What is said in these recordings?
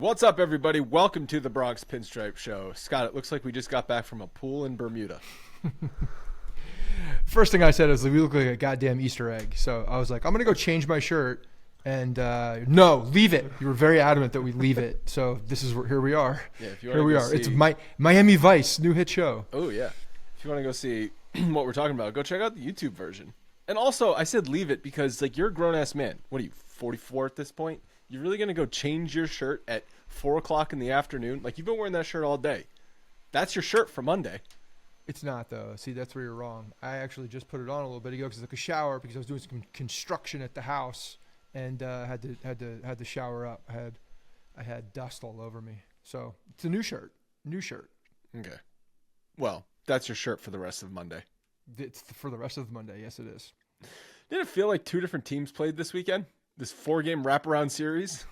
What's up, everybody? Welcome to the Bronx Pinstripe Show. Scott, it looks like we just got back from a pool in Bermuda. First thing I said is, we look like a goddamn Easter egg. So I was like, I'm going to go change my shirt. And no, leave it. You were very adamant that we leave it. So this is here we are. Yeah, if you here we are. It's Miami Vice, new hit show. Oh, yeah. If you want to go see what we're talking about, go check out the YouTube version. And also, I said leave it because, like, you're a grown-ass man. What are you, 44 at this point? You're really going to go change your shirt at 4 o'clock in the afternoon? Like, you've been wearing that shirt all day. That's your shirt for Monday. It's not, though. See, that's where you're wrong. I actually just put it on a little bit ago because I took a shower because I was doing some construction at the house and had to shower up. I had dust all over me. So it's a new shirt. New shirt. Okay. Well, that's your shirt for the rest of Monday. It's for the rest of Monday. Yes, it is. Did it feel like two different teams played this weekend? This 4-game wraparound series?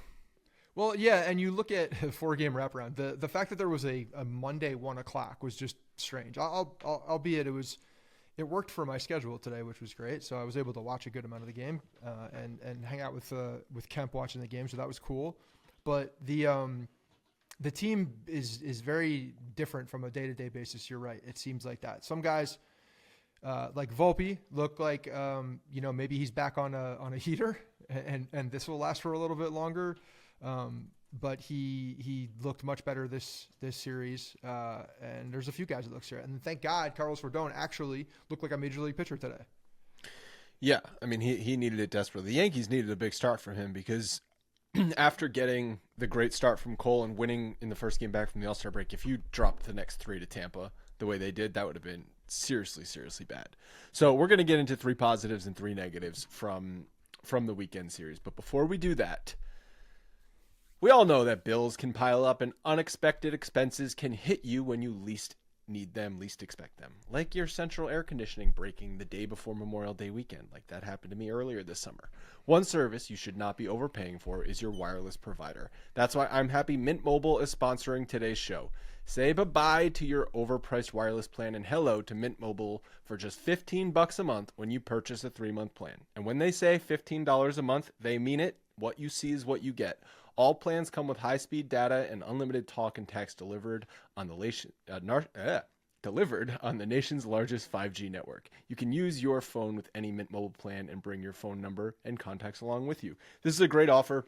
Well, yeah, and you look at a 4-game wraparound. The fact that there was a Monday 1 o'clock was just strange. Albeit it worked for my schedule today, which was great. So I was able to watch a good amount of the game and hang out with Kemp watching the game. So that was cool. But the team is very different from a day-to-day basis. You're right. It seems like that. Some guys like Volpe look like maybe he's back on a heater and this will last for a little bit longer. But he looked much better this series, and there's a few guys that look here. And thank God Carlos Rodon actually looked like a major league pitcher today. Yeah, I mean, he needed it desperately. The Yankees needed a big start from him because after getting the great start from Cole and winning in the first game back from the All-Star break, if you dropped the next 3 to Tampa the way they did, that would have been seriously, seriously bad. So we're going to get into 3 positives and 3 negatives from the weekend series. But before we do that, we all know that bills can pile up and unexpected expenses can hit you when you least need them, least expect them. Like your central air conditioning breaking the day before Memorial Day weekend, like that happened to me earlier this summer. One service you should not be overpaying for is your wireless provider. That's why I'm happy Mint Mobile is sponsoring today's show. Say bye-bye to your overpriced wireless plan and hello to Mint Mobile for just $15 a month when you purchase a 3-month plan. And when they say $15 a month, they mean it. What you see is what you get. All plans come with high-speed data and unlimited talk and text delivered on the nation's largest 5G network. You can use your phone with any Mint Mobile plan and bring your phone number and contacts along with you. This is a great offer,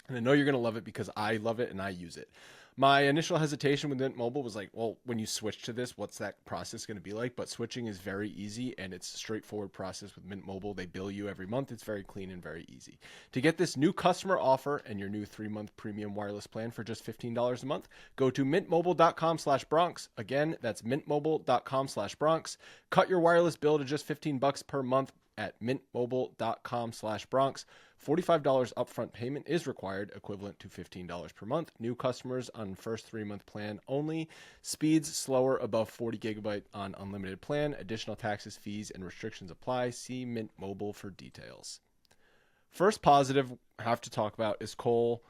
and I know you're going to love it because I love it and I use it. My initial hesitation with Mint Mobile was like, well, when you switch to this, what's that process going to be like? But switching is very easy, and it's a straightforward process with Mint Mobile. They bill you every month. It's very clean and very easy. To get this new customer offer and your new 3-month premium wireless plan for just $15 a month, go to mintmobile.com/Bronx. Again, that's mintmobile.com/Bronx. Cut your wireless bill to just $15 per month at mintmobile.com/Bronx. $45 upfront payment is required, equivalent to $15 per month. New customers on first 3-month plan only. Speeds slower above 40 gigabyte on unlimited plan. Additional taxes, fees, and restrictions apply. See Mint Mobile for details. First positive I have to talk about is Cole.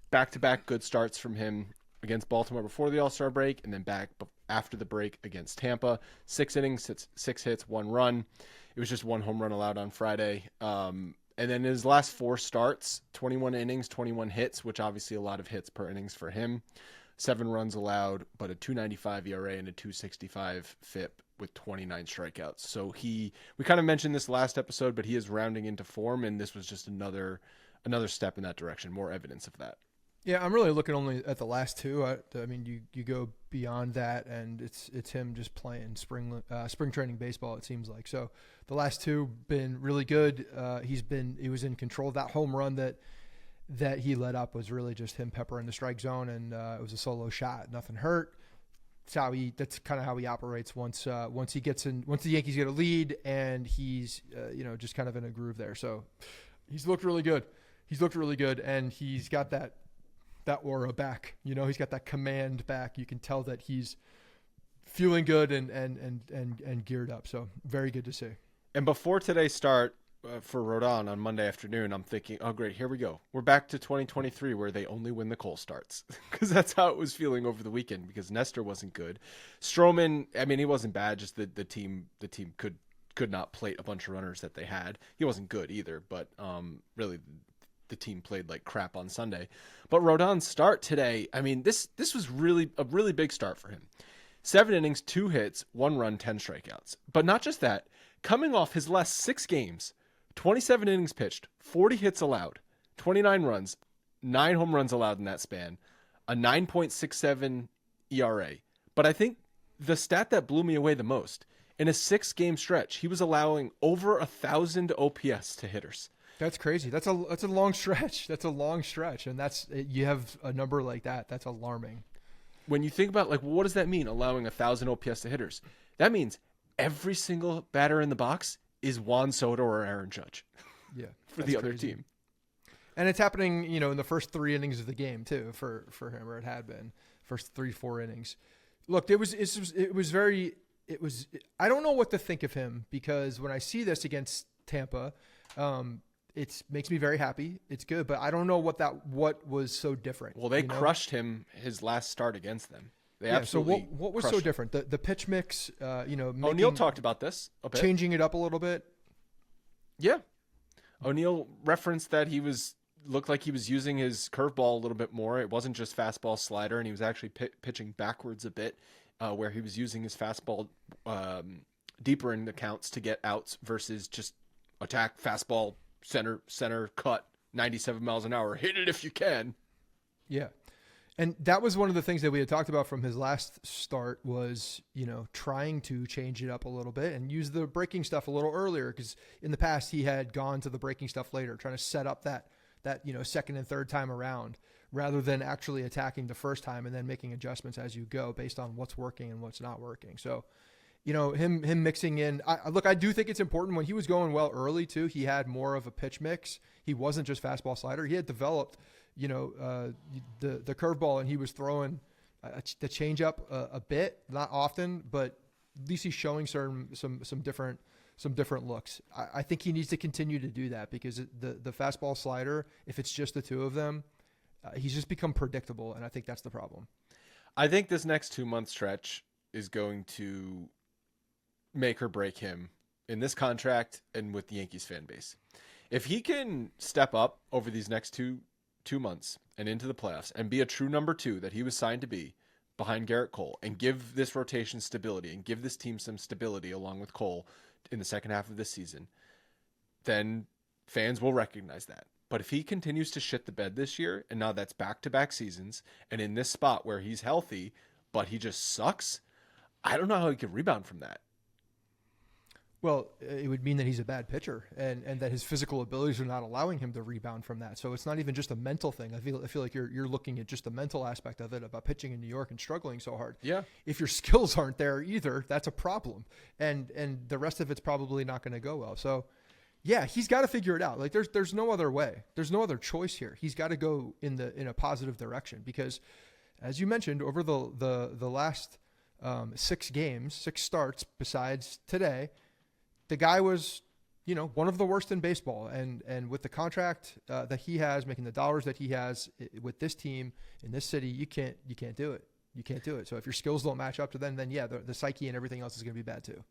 Back-to-back good starts from him against Baltimore before the All-Star break and then back after the break against Tampa. 6 innings, 6 hits, 1 run. It was just 1 home run allowed on Friday. And then his last 4 starts, 21 innings, 21 hits, which obviously a lot of hits per innings for him. 7 runs allowed, but a 2.95 ERA and a 2.65 FIP with 29 strikeouts. So we kind of mentioned this last episode, but he is rounding into form, and this was just another step in that direction, more evidence of that. Yeah, I'm really looking only at the last 2. I mean, you go beyond that, and it's him just playing spring training baseball. It seems like so. The last 2 been really good. He was in control. That home run that he let up was really just him peppering the strike zone, and it was a solo shot. Nothing hurt. That's kind of how he operates once the Yankees get a lead, and he's just kind of in a groove there. So he's looked really good. And he's got that aura back. He's got that command back. You can tell that he's feeling good and geared up. So very good to see. And before today's start for Rodon on Monday afternoon, I'm thinking, oh, great, here we go. We're back to 2023 where they only win the Cole starts because that's how it was feeling over the weekend because Nestor wasn't good. Stroman, I mean, he wasn't bad. Just the team could not plate a bunch of runners that they had. He wasn't good either, but really the team played like crap on Sunday. But Rodon's start today, I mean, this was really a really big start for him. 7 innings, 2 hits, 1 run, 10 strikeouts. But not just that, coming off his last 6 games, 27 innings pitched, 40 hits allowed, 29 runs, 9 home runs allowed in that span, a 9.67 ERA. But I think the stat that blew me away the most, in a 6-game stretch, he was allowing over 1,000 OPS to hitters. That's crazy. That's a long stretch. That's a long stretch, and you have a number like that. That's alarming. When you think about like, what does that mean? Allowing 1,000 OPS to hitters. That means every single batter in the box is Juan Soto or Aaron Judge. Yeah, for the other team. And it's happening, in the first 3 innings of the game too for him, or it had been first 3-4 innings. Look, I don't know what to think of him, because when I see this against Tampa, it makes me very happy. It's good, but I don't know what was so different. Well, they crushed him his last start against them. They absolutely. So what was so different? The pitch mix. O'Neill talked about this a bit. Changing it up a little bit. Yeah, O'Neill referenced that he looked like he was using his curveball a little bit more. It wasn't just fastball slider, and he was actually pitching backwards a bit, where he was using his fastball deeper in the counts to get outs versus just attack fastball center cut 97 miles an hour, hit it if you can. Yeah. And that was one of the things that we had talked about from his last start was, trying to change it up a little bit and use the breaking stuff a little earlier, because in the past he had gone to the breaking stuff later, trying to set up that second and third time around, rather than actually attacking the first time and then making adjustments as you go based on what's working and what's not working. So, him mixing in, I do think it's important. When he was going well early too, he had more of a pitch mix. He wasn't just fastball slider. He had developed, the curveball, and he was throwing the changeup a bit, not often, but at least he's showing some different looks. I think he needs to continue to do that, because the fastball slider, if it's just the two of them, he's just become predictable, and I think that's the problem. I think this next 2-month stretch is going to make or break him in this contract and with the Yankees fan base. If he can step up over these next two months and into the playoffs and be a true number 2 that he was signed to be behind Garrett Cole, and give this rotation stability and give this team some stability along with Cole in the second half of this season, then fans will recognize that. But if he continues to shit the bed this year, and now that's back-to-back seasons, and in this spot where he's healthy, but he just sucks, I don't know how he can rebound from that. Well, it would mean that he's a bad pitcher, and that his physical abilities are not allowing him to rebound from that. So it's not even just a mental thing. I feel like you're looking at just the mental aspect of it, about pitching in New York and struggling so hard. Yeah. If your skills aren't there either, that's a problem. And the rest of it's probably not going to go well. So yeah, he's got to figure it out. Like there's no other way. There's no other choice here. He's got to go in a positive direction, because as you mentioned, over the last 6 starts besides today, the guy was, one of the worst in baseball, and with the contract that he has, making the dollars that he has with this team in this city, you can't do it. You can't do it. So if your skills don't match up to them, then yeah, the psyche and everything else is going to be bad too.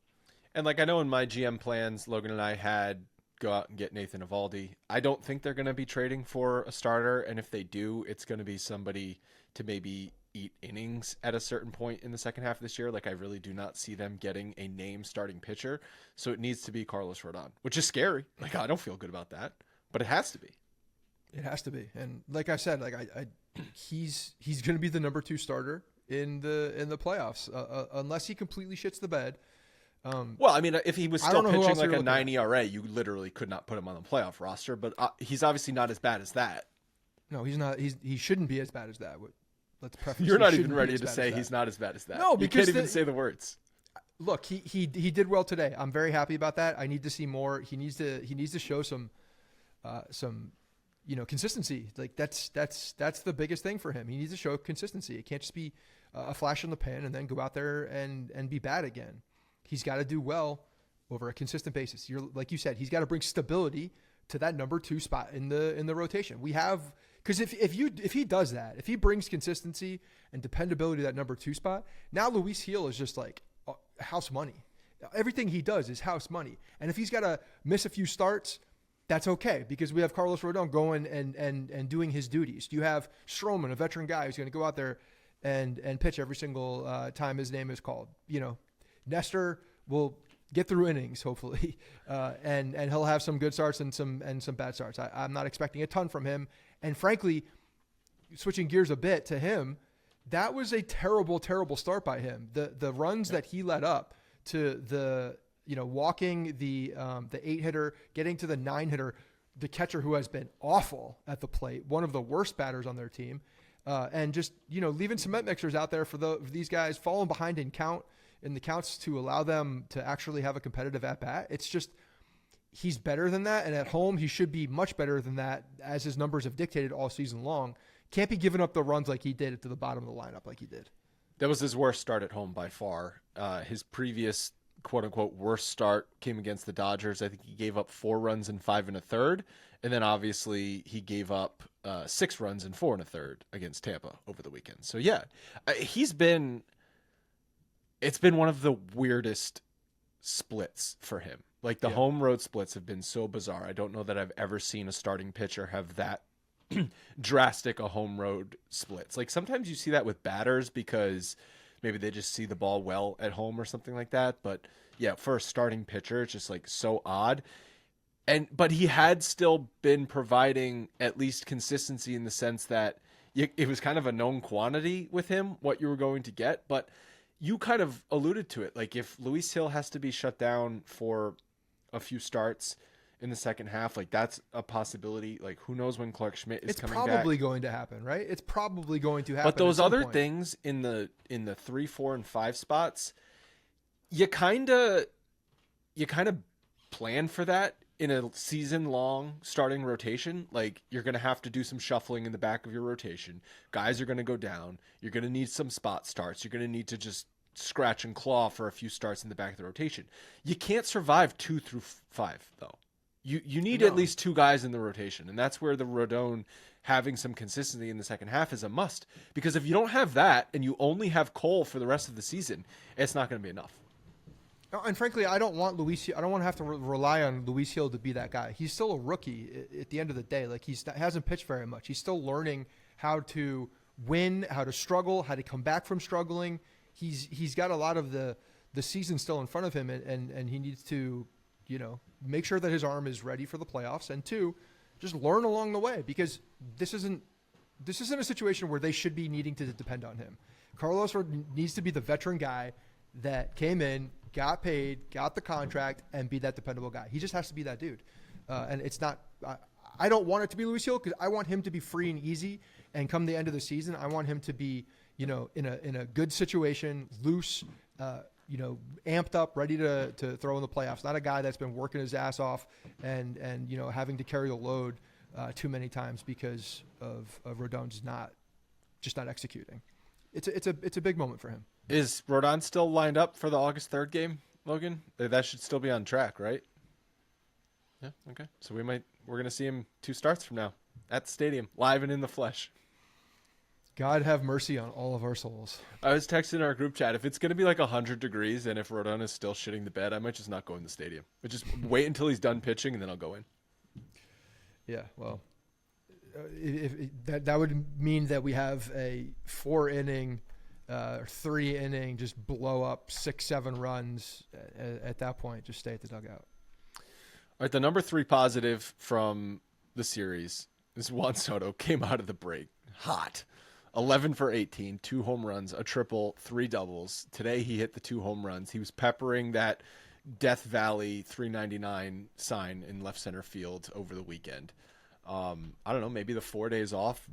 And like, I know in my GM plans, Logan and I had go out and get Nathan Eovaldi. I don't think they're going to be trading for a starter, and if they do, it's going to be somebody to maybe eat innings at a certain point in the second half of this year. Like, I really do not see them getting a name starting pitcher. So it needs to be Carlos Rodon, which is scary. Like, I don't feel good about that, but it has to be. It has to be. And like I said, he's going to be the number 2 starter in the playoffs, unless he completely shits the bed. Well, I mean, if he was still pitching like a 9 ERA, you literally could not put him on the playoff roster, but he's obviously not as bad as that. No, he's not. He shouldn't be as bad as that. Let's preface. You're not even ready to say he's not as bad as that. No, because you can't even say the words. Look, he did well today. I'm very happy about that. I need to see more. He needs to show some consistency. Like that's the biggest thing for him. He needs to show consistency. It can't just be a flash in the pan and then go out there and be bad again. He's got to do well over a consistent basis. Like you said, he's got to bring stability to that number 2 spot in the rotation. We have, because if he does that, if he brings consistency and dependability to that number 2 spot, now Luis Gil is just like house money. Everything he does is house money. And if he's got to miss a few starts, that's okay because we have Carlos Rodon going and doing his duties. You have Stroman, a veteran guy who's going to go out there and pitch every single time his name is called. Nestor will get through innings, hopefully, and he'll have some good starts and some bad starts. I'm not expecting a ton from him. And frankly, switching gears a bit to him, that was a terrible, terrible start by him. The runs that he led up to the walking the 8-hitter, getting to the 9-hitter, the catcher who has been awful at the plate, one of the worst batters on their team, and just leaving cement mixers out there for these guys, falling behind in the counts to allow them to actually have a competitive at bat. It's just he's better than that, and at home he should be much better than that, as his numbers have dictated all season long. Can't be giving up the runs like he did to the bottom of the lineup like he did. That was his worst start at home by far. His previous quote-unquote worst start came against the Dodgers. I think he gave up 4 runs in 5 1/3, and then obviously he gave up 6 runs in 4 1/3 against Tampa over the weekend. So yeah, it's been one of the weirdest splits for him. Like the home road splits have been so bizarre. I don't know that I've ever seen a starting pitcher have that drastic a home road splits. Like sometimes you see that with batters because maybe they just see the ball well at home or something like that. But yeah, for a starting pitcher, it's just like so odd. But he had still been providing at least consistency in the sense that it was kind of a known quantity with him, what you were going to get. But you kind of alluded to it. Like if Luis Hill has to be shut down for a few starts in the second half, like that's a possibility. Like who knows when Clark Schmidt is coming back. It's probably going to happen, right? It's probably going to happen. But those other things in the 3, 4, and 5 spots, you kind of plan for that in a season-long starting rotation. Like you're going to have to do some shuffling in the back of your rotation. Guys are going to go down. You're going to need some spot starts. You're going to need to just scratch and claw for a few starts in the back of the rotation. You can't survive 2 through 5 though. You need at least 2 guys in the rotation, and that's where the Rodon having some consistency in the second half is a must. Because if you don't have that and you only have Cole for the rest of the season, it's not going to be enough. And frankly, I don't want to have to rely on Luis Hill to be that guy. He's still a rookie at the end of the day. Like he hasn't pitched very much. He's still learning how to win, how to struggle, how to come back from struggling. He's got a lot of the season still in front of him, and he needs to, make sure that his arm is ready for the playoffs, and 2, just learn along the way, because this isn't a situation where they should be needing to depend on him. Carlos needs to be the veteran guy that came in, got paid, got the contract, and be that dependable guy. He just has to be that dude. And it's not. I don't want it to be Luis Hill because I want him to be free and easy. And come the end of the season, I want him to be, in a good situation, loose, amped up, ready to throw in the playoffs. Not a guy that's been working his ass off and having to carry the load too many times because of Rodon's not executing. It's a big moment for him. Is Rodon still lined up for the August 3rd game, Logan? That should still be on track, right? Yeah. Okay. So we're going to see him 2 starts from now at the stadium, live and in the flesh. God have mercy on all of our souls. I was texting our group chat. If it's going to be like 100 degrees and if Rodon is still shitting the bed, I might just not go in the stadium. But just wait until he's done pitching and then I'll go in. Yeah, well, that would mean that we have a 4-inning, 3-inning, just blow up 6-7 runs. At that point, just stay at the dugout. All right, the number 3 positive from the series is Juan Soto. Came out of the break hot. 11 for 18, 2 home runs, a triple, 3 doubles. Today he hit the 2 home runs. He was peppering that Death Valley 399 sign in left center field over the weekend. I don't know, maybe the 4 days off,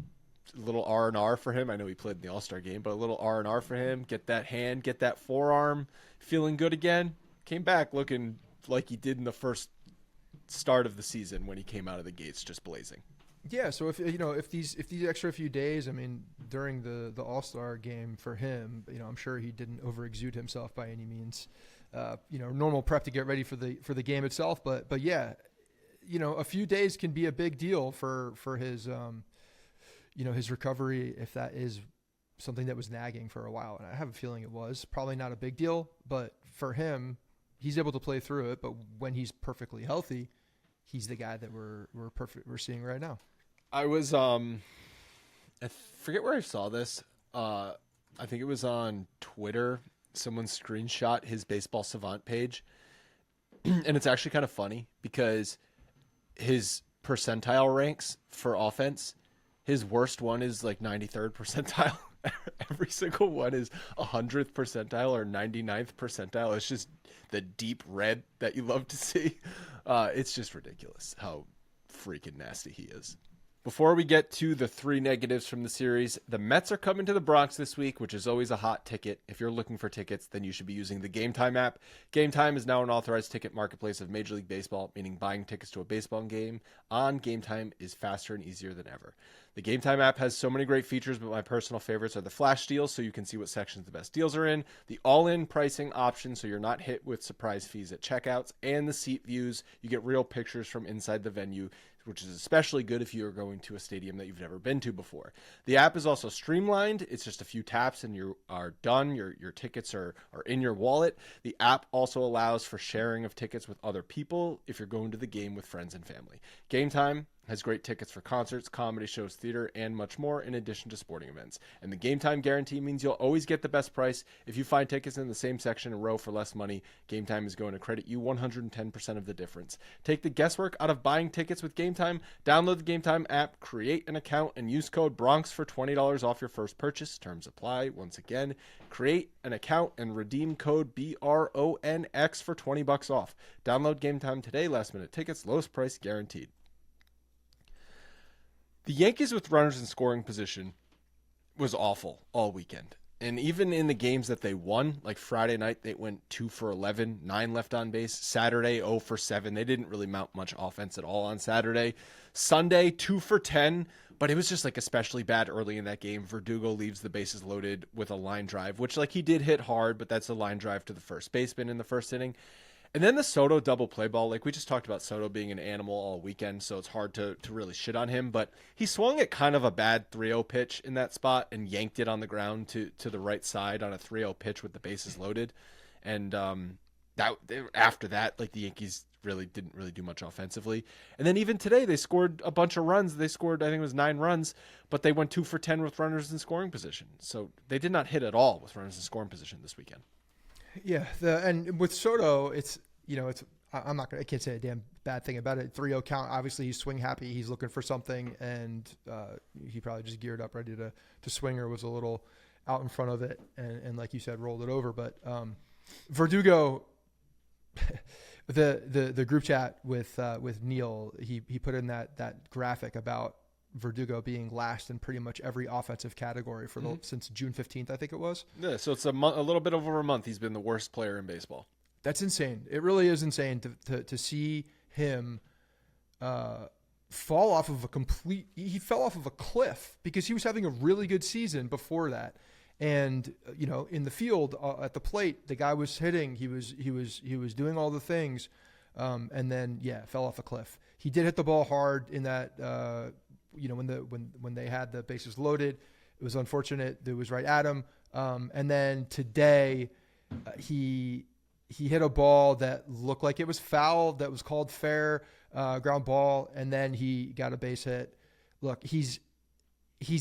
a little R&R for him. I know he played in the All-Star game, but a little R&R for him. Get that hand, get that forearm, feeling good again. Came back looking like he did in the first start of the season when he came out of the gates just blazing. Yeah, so if these extra few days, I mean, during the All-Star game for him, I'm sure he didn't overexude himself by any means. Normal prep to get ready for the game itself, but yeah, a few days can be a big deal for his his recovery if that is something that was nagging for a while. And I have a feeling it was probably not a big deal, but for him, he's able to play through it. But when he's perfectly healthy, he's the guy that we're seeing right now. I was I forget where I saw this. I think it was on Twitter. Someone screenshot his Baseball Savant page, and it's actually kind of funny because his percentile ranks for offense, his worst one is like 93rd percentile. Every single one is 100th percentile or 99th percentile. It's just the deep red that you love to see. It's just ridiculous how freaking nasty he is. Before we get to the 3 negatives from the series, the Mets are coming to the Bronx this week, which is always a hot ticket. If you're looking for tickets, then you should be using the Game Time app. Game Time is now an authorized ticket marketplace of Major League Baseball, meaning buying tickets to a baseball game on Game Time is faster and easier than ever. The Game Time app has so many great features, but my personal favorites are the flash deals, so you can see what sections the best deals are in, the all-in pricing option, so you're not hit with surprise fees at checkouts, and the seat views. You get real pictures from inside the venue, which is especially good if you're going to a stadium that you've never been to before. The app is also streamlined. It's just a few taps and you are done. Your tickets are in your wallet. The app also allows for sharing of tickets with other people if you're going to the game with friends and family. Game Time has great tickets for concerts, comedy shows, theater, and much more, in addition to sporting events. And the Game Time guarantee means you'll always get the best price. If you find tickets in the same section and row for less money, Game Time is going to credit you 110% of the difference. Take the guesswork out of buying tickets with Game Time. Download the Game Time app, create an account, and use code BRONX for $20 off your first purchase. Terms apply. Once again, create an account and redeem code BRONX for $20 off. Download Game Time today. Last minute tickets, lowest price guaranteed. The Yankees with runners in scoring position was awful all weekend. And even in the games that they won, like Friday night, they went 2 for 11, 9 left on base. Saturday, 0 for 7. They didn't really mount much offense at all on Saturday. Sunday, 2 for 10, but it was just like especially bad early in that game. Verdugo leaves the bases loaded with a line drive, which like he did hit hard, but that's a line drive to the first baseman in the first inning. And then the Soto double play ball, like we just talked about Soto being an animal all weekend, so it's hard to really shit on him. But he swung at kind of a bad 3-0 pitch in that spot and yanked it on the ground to the right side on a 3-0 pitch with the bases loaded. And after that, like the Yankees didn't really do much offensively. And then even today, they scored a bunch of runs. They scored, I think it was 9 runs, but they went 2 for 10 with runners in scoring position. So they did not hit at all with runners in scoring position this weekend. Yeah, and with Soto, I can't say a damn bad thing about it. 3-0 count. Obviously, he's swing happy. He's looking for something, and he probably just geared up, ready to swing, or was a little out in front of it, and like you said, rolled it over. But Verdugo, the group chat with Neil, he put in that graphic about Verdugo being last in pretty much every offensive category for since June 15th, I think it was. Yeah, so it's a little bit over a month. He's been the worst player in baseball. That's insane. It really is insane to see him fall off of he fell off of a cliff because he was having a really good season before that. And, in the field at the plate, the guy was hitting, he was doing all the things. And then, fell off a cliff. He did hit the ball hard in that, when they had the bases loaded. It was unfortunate. It was right at him. And then today, he hit a ball that looked like it was foul, that was called fair, ground ball, and then he got a base hit. Look, he's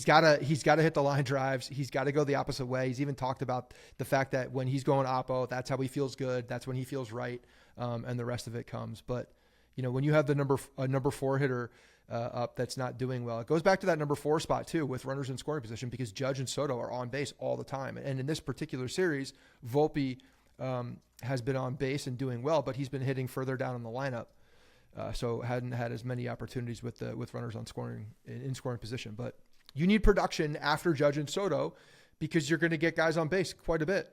got to hit the line drives. He's got to go the opposite way. He's even talked about the fact that when he's going oppo, that's how he feels good. That's when he feels right, and the rest of it comes. But when you have the number 4 hitter up that's not doing well, it goes back to that number 4 spot too, with runners in scoring position, because Judge and Soto are on base all the time. And in this particular series, Volpe has been on base and doing well, but he's been hitting further down in the lineup, so hadn't had as many opportunities with runners on scoring in scoring position. But you need production after Judge and Soto because you're going to get guys on base quite a bit.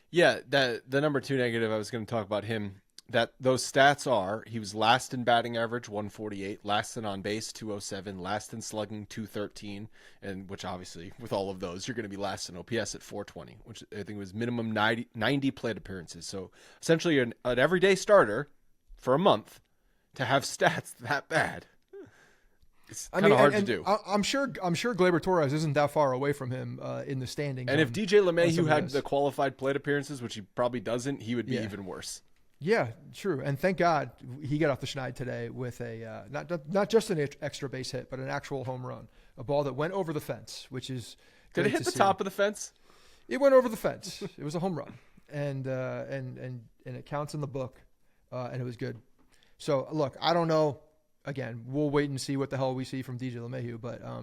Yeah, the number 2 negative, I was going to talk about him. That those stats are: he was last in batting average, 148, last in on base, 207, last in slugging, 213, and which obviously with all of those you're going to be last in OPS at 420, which I think was minimum 90 plate appearances. So essentially an everyday starter for a month to have stats that bad. It's kind of hard to do. I'm sure Gleyber Torres isn't that far away from him in the standings. And if DJ LeMahieu had the qualified plate appearances, which he probably doesn't, he would be even worse. Yeah, true. And thank God he got off the schneid today with a not just an extra base hit, but an actual home run, a ball that went over the fence, which is Did it hit the top of the fence? It went over the fence. It was a home run, and it counts in the book, and it was good. So look, I don't know. Again, we'll wait and see what the hell we see from DJ LeMahieu,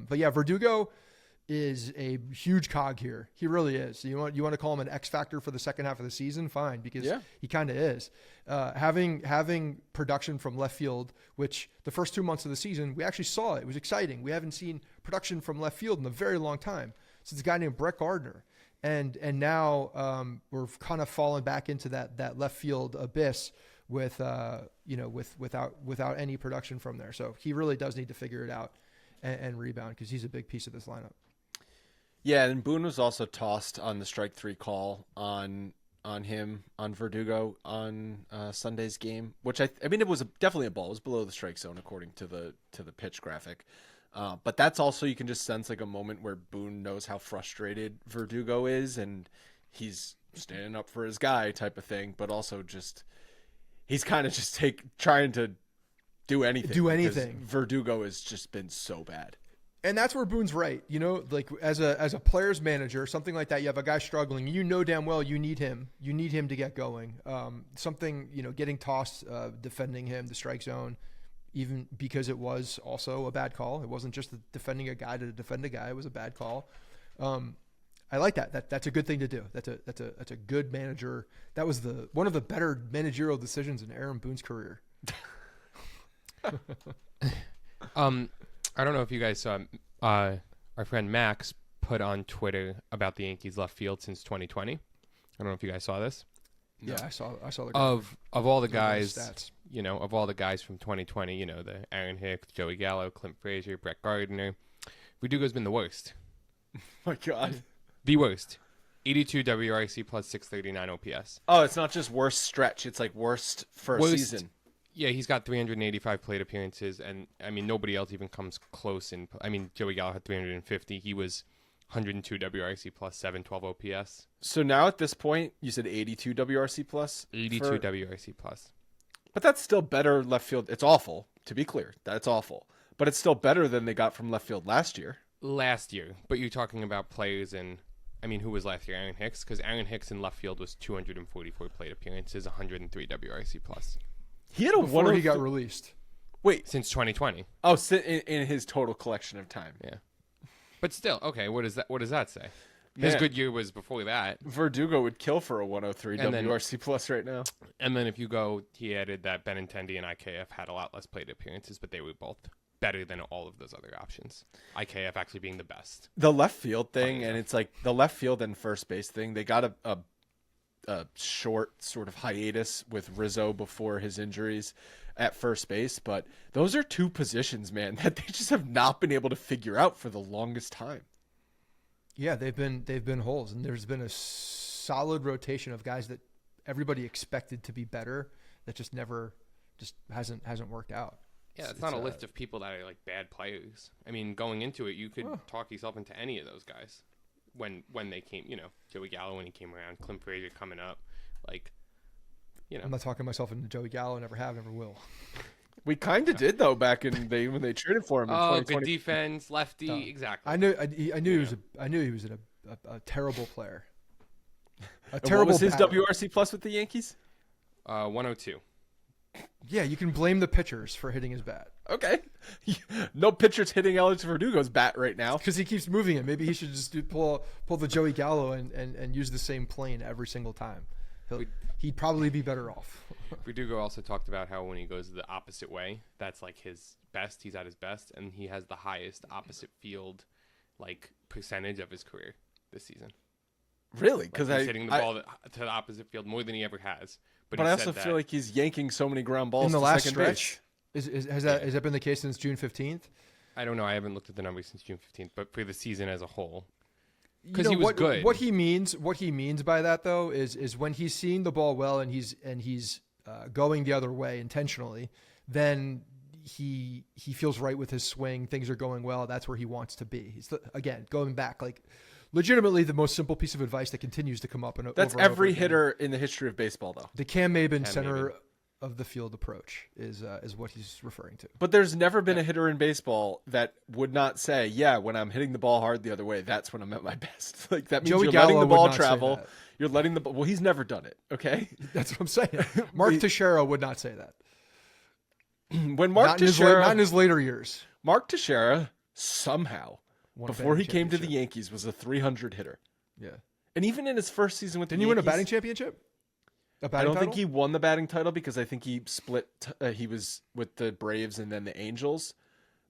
but yeah, Verdugo is a huge cog here. He really is. You want to call him an X factor for the second half of the season? Fine, because he kind of is. Having production from left field, which the first 2 months of the season we actually saw it was exciting. We haven't seen production from left field in a very long time since a guy named Brett Gardner, and now we're kind of falling back into that left field abyss without any production from there. So he really does need to figure it out and rebound, because he's a big piece of this lineup. Yeah, and Boone was also tossed on the strike 3 call on Verdugo on Sunday's game, which I mean, it was definitely a ball. It was below the strike zone according to the pitch graphic. But that's also, you can just sense like a moment where Boone knows how frustrated Verdugo is, and he's standing up for his guy type of thing, but also just he's kind of just trying to do anything. Verdugo has just been so bad. And that's where Boone's right. Like as a player's manager, something like that, you have a guy struggling, damn well you need him. You need him to get going. Getting tossed, defending him, the strike zone, even because it was also a bad call. It wasn't just defending a guy to defend a guy. It was a bad call. I like that. That's a good thing to do. That's a good manager. That was one of the better managerial decisions in Aaron Boone's career. I don't know if you guys saw our friend Max put on Twitter about the Yankees left field since 2020. I don't know if you guys saw this. Yeah, I saw the of all the guys, stats. Of all the guys from 2020, the Aaron Hicks, Joey Gallo, Clint Frazier, Brett Gardner, Verdugo's been the worst. My God. The worst. 82 WRC plus 639 OPS. Oh, it's not just worst stretch. It's like worst for a season. Yeah, he's got 385 plate appearances, and I mean, nobody else even comes close. Joey Gallo had 350. He was 102 WRC plus 712 OPS. So now at this point, you said 82 WRC plus? 82 WRC plus. But that's still better left field. It's awful, to be clear. That's awful. But it's still better than they got from left field last year. But you're talking about players who was last year? Aaron Hicks? Because Aaron Hicks in left field was 244 plate appearances, 103 WRC plus. He had before he got released. Wait, since 2020. Oh, in his total collection of time. Yeah, but still, okay. What does that say? His good year was before that. Verdugo would kill for a 103 WRC plus right now. And then if you go, he added that Benintendi and IKF had a lot less plate appearances, but they were both better than all of those other options. IKF actually being the best. The left field thing, and it's like the left field and first base thing. They got a short sort of hiatus with Rizzo before his injuries at first base, but those are two positions, man, that they just have not been able to figure out for the longest time. Yeah, they've been holes, and there's been a solid rotation of guys that everybody expected to be better that just hasn't worked out. Yeah, it's not a list of people that are like bad players. I mean, going into it, you could talk yourself into any of those guys. When they came, Joey Gallo when he came around, Clint Frazier coming up, I'm not talking myself into Joey Gallo, never have, never will. We kind of did though back when they traded for him in 2020. Good defense, lefty, exactly. I knew he was a terrible player. What was his WRC plus with the Yankees? 102. Yeah, you can blame the pitchers for hitting his bat. Okay. No pitcher's hitting Alex Verdugo's bat right now. Because he keeps moving it. Maybe he should just pull the Joey Gallo and use the same plane every single time. He'd probably be better off. Verdugo also talked about how when he goes the opposite way, that's like his best. He's at his best, and he has the highest opposite field percentage of his career this season. Really? Because he's hitting the ball to the opposite field more than he ever has. But I also feel like he's yanking so many ground balls in the to last second stretch. base. Has that been the case since June 15th? I don't know. I haven't looked at the numbers since June 15th, but for the season as a whole, because he was good. What he means by that though is when he's seeing the ball well and he's going the other way intentionally, then he feels right with his swing. Things are going well. That's where he wants to be. He's again going back legitimately the most simple piece of advice that continues to come up. That's over and over every again. hitter in the history of baseball, though. The Cam Maben Cam center Maben. of the field approach is what he's referring to. But there's never been a hitter in baseball that would not say, "Yeah, when I'm hitting the ball hard the other way, that's when I'm at my best." Like that means Joey you're Gallo letting the would ball not say travel. that. You're letting the ball. Well, he's never done it. Okay. That's what I'm saying. Mark Teixeira would not say that. When Mark Not Teixeira, in his later years. Mark Teixeira somehow Won a before he batting came to the championship. Yankees was a 300 hitter, Yeah. and even in his first season with Didn't the he win a Yankees, batting championship? A I batting don't think title? he won the batting title because I think he split. He was with the Braves and then the Angels.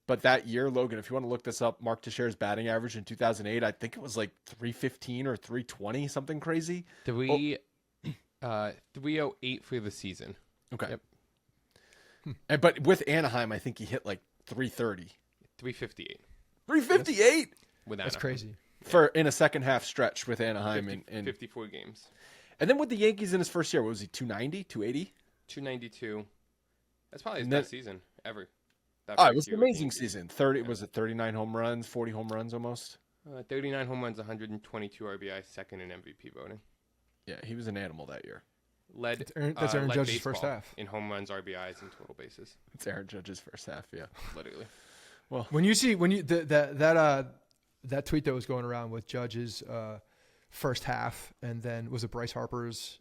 But that year, Logan, if you want to look this up, Mark Teixeira's batting average in 2008, I think it was like 315 or 320, something crazy. 308 for the season. Okay. Yep. But with Anaheim, I think he hit like 330. 358 358 with That's Anaheim. crazy. for in a second half stretch with Anaheim 54 games. And then with the Yankees in his first year, what was he, 290, 280? 292. That's probably his And best season ever. That Oh, it first was an year with the amazing Yankees. season. 30 was it 39 home runs, 40 home runs almost? 39 home runs, 122 RBI, second in MVP voting. Yeah, he was an animal that year. Led That's Aaron led Judge's first baseball half. in home runs, RBIs, and total bases. It's Aaron Judge's first half, yeah. Literally. When you that tweet that was going around with Judge's first half, and then was it Bryce Harper's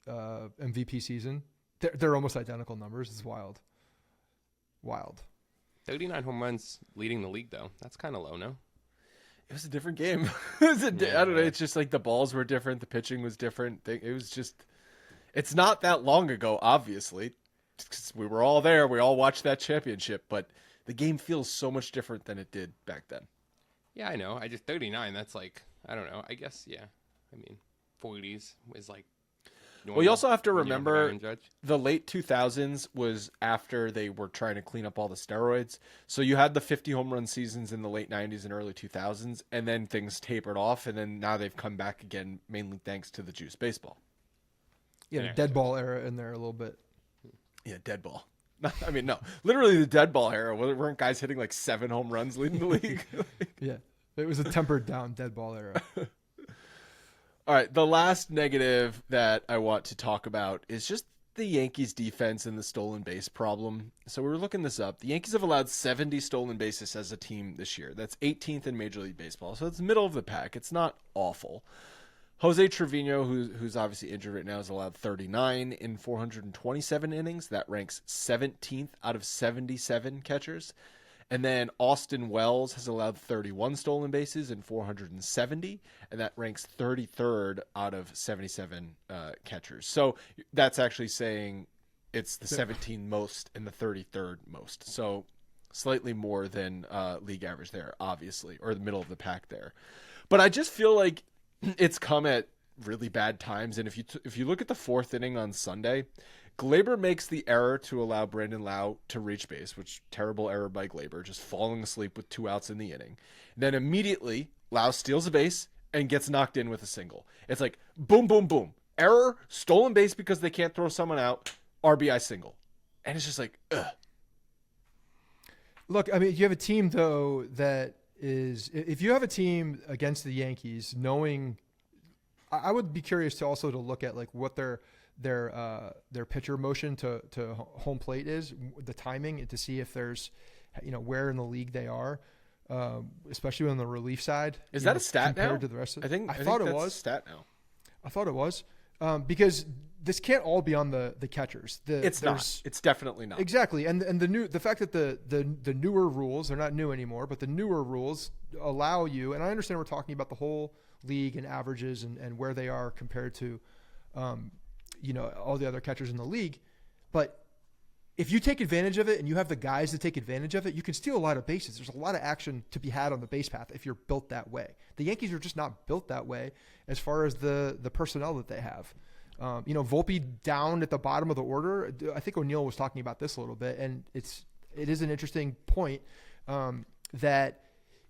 MVP season? They're almost identical numbers. It's wild. 39 home runs leading the league, though. That's kind of low, no? It was a different game. I don't know. Yeah. It's just like the balls were different. The pitching was different. It was just, it's not that long ago, obviously. 'Cause we were all there. We all watched that championship, but the game feels so much different than it did back then. Yeah, I know. I just 39. That's like, I don't know. I guess, yeah. I mean, 40s is like. Well, you also have to when you're remember Aaron Judge. the late 2000s was after they were trying to clean up all the steroids. So you had the 50 home run seasons in the late 90s and early 2000s, and then things tapered off, and then now they've come back again, mainly thanks to the juice baseball. Yeah, Yeah. dead ball era in there a little bit. Yeah, dead ball. I mean, no, literally the dead ball era. Weren't guys hitting like 7 home runs leading the league? Yeah, it was a tempered down dead ball era. All right, the last negative that I want to talk about is just the Yankees defense and the stolen base problem. So we were looking this up. The Yankees have allowed 70 stolen bases as a team this year. That's 18th in Major League Baseball. So it's middle of the pack. It's not awful. Jose Trevino, who's obviously injured right now, has allowed 39 in 427 innings. That ranks 17th out of 77 catchers. And then Austin Wells has allowed 31 stolen bases in 470, and that ranks 33rd out of 77 catchers. So that's actually saying it's the 17th most and the 33rd most. So slightly more than league average there, obviously, or the middle of the pack there. But I just feel like it's come at really bad times. And if you look at the fourth inning on Sunday, Glaber makes the error to allow Brandon Lau to reach base, which terrible error by Glaber, just falling asleep with 2 outs in the inning. Then immediately Lau steals a base and gets knocked in with a single. It's like boom, boom, boom. Error, stolen base because they can't throw someone out, RBI single. And it's just like, ugh. Look, I mean, you have a team though that is. If you have a team against the Yankees, knowing, I would be curious to also to look at like what their pitcher motion to home plate is, the timing, and to see if there's, where in the league they are, especially on the relief side. Is that a stat compared now? to the rest of? I think thought that's it was a stat now. I thought it was because this can't all be on the catchers. It's not. It's definitely not. Exactly, and the fact that the newer rules, they're not new anymore, but the newer rules allow you. And I understand we're talking about the whole league and averages and where they are compared to, all the other catchers in the league. But if you take advantage of it and you have the guys to take advantage of it, you can steal a lot of bases. There's a lot of action to be had on the base path if you're built that way. The Yankees are just not built that way as far as the personnel that they have. Volpe down at the bottom of the order. I think O'Neill was talking about this a little bit, and it is an interesting point that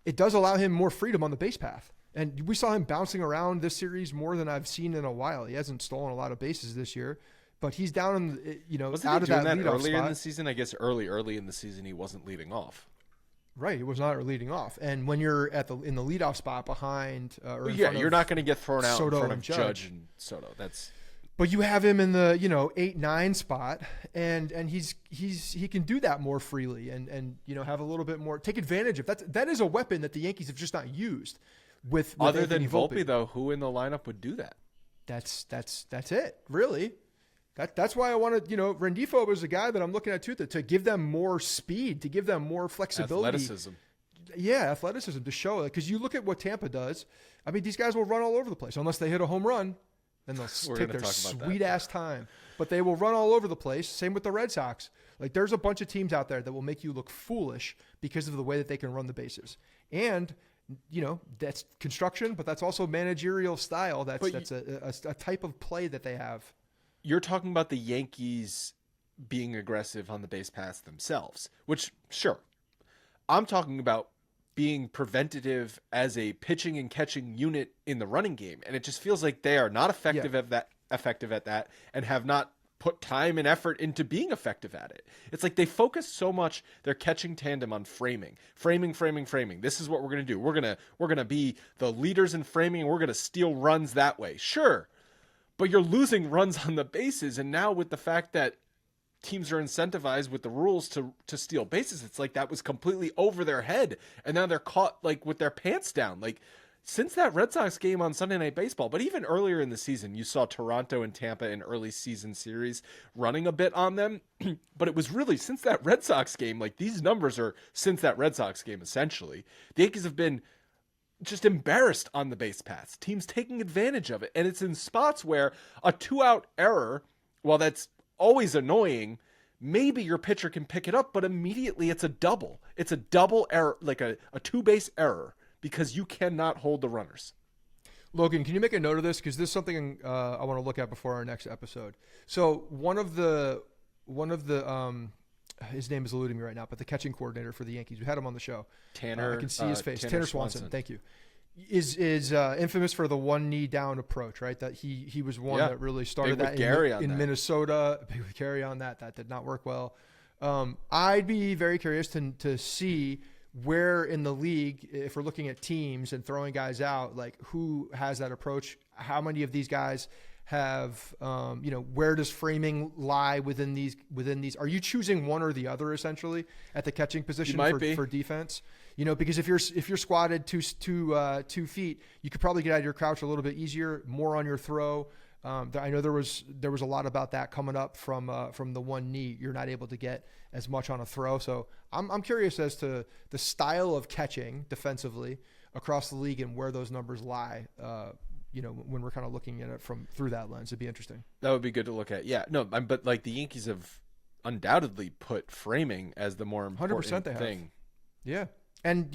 it does allow him more freedom on the base path. And we saw him bouncing around this series more than I've seen in a while. He hasn't stolen a lot of bases this year, but he's down in, Wasn't out he of doing that that leadoff earlier spot. in the season? I guess early in the season he wasn't leading off. Right, he was not leading off, and when you're in the leadoff spot behind, you're not going to get thrown out Soto in front and of Judge and Soto. That's. But you have him in the 8-9 spot, and he can do that more freely, and have a little bit more, take advantage of that. That is a weapon that the Yankees have just not used with Other Anthony than Volpe, though, who in the lineup would do that? That's it, really. That's why I wanted, Rendifo was a guy that I'm looking at too, to give them more speed, to give them more flexibility. Athleticism. Yeah, athleticism to show it. Because you look at what Tampa does. I mean, these guys will run all over the place unless they hit a home run. Then they'll take their sweet-ass time. But they will run all over the place. Same with the Red Sox. Like, there's a bunch of teams out there that will make you look foolish because of the way that they can run the bases. And, that's construction, but that's also managerial style. That's a type of play that they have. You're talking about the Yankees being aggressive on the base paths themselves, which, sure. I'm talking about being preventative as a pitching and catching unit in the running game. And it just feels like they are not effective at that and have not put time and effort into being effective at it. It's like they focus so much their catching tandem on framing. This is what we're going to do. We're going to be the leaders in framing, and we're going to steal runs that way. Sure. But you're losing runs on the bases, and now with the fact that teams are incentivized with the rules to steal bases, it's like that was completely over their head, and now they're caught like with their pants down. Like since that Red Sox game on Sunday Night Baseball, but even earlier in the season, you saw Toronto and Tampa in early season series running a bit on them, but it was really since that Red Sox game. Like these numbers are since that Red Sox game essentially. The Yankees have been just embarrassed on the base paths, teams taking advantage of it. And it's in spots where a 2-out error, while that's always annoying, maybe your pitcher can pick it up, but immediately it's a double. It's a double error, like a 2-base error, because you cannot hold the runners. Logan, can you make a note of this? Because this is something I want to look at before our next episode. So one of the his name is eluding me right now, but the catching coordinator for the Yankees, we had him on the show. Tanner, I can see his face. Tanner Swanson. Thank you. Is infamous for the one knee down approach, right? That he was one that really started that in Minnesota. Big with Gary on that. That did not work well. I'd be very curious to see where in the league, if we're looking at teams and throwing guys out, like who has that approach? How many of these guys have, where does framing lie within these? Are you choosing one or the other essentially at the catching position for defense? Because if you're squatted two feet, you could probably get out of your crouch a little bit easier, more on your throw. I know there was a lot about that coming up from the one knee. You're not able to get as much on a throw. So I'm curious as to the style of catching defensively across the league and where those numbers lie. When we're kind of looking at it through that lens, it'd be interesting. That would be good to look at. Yeah, no, but like the Yankees have undoubtedly put framing as the more important 100% they thing. Have. Yeah. And,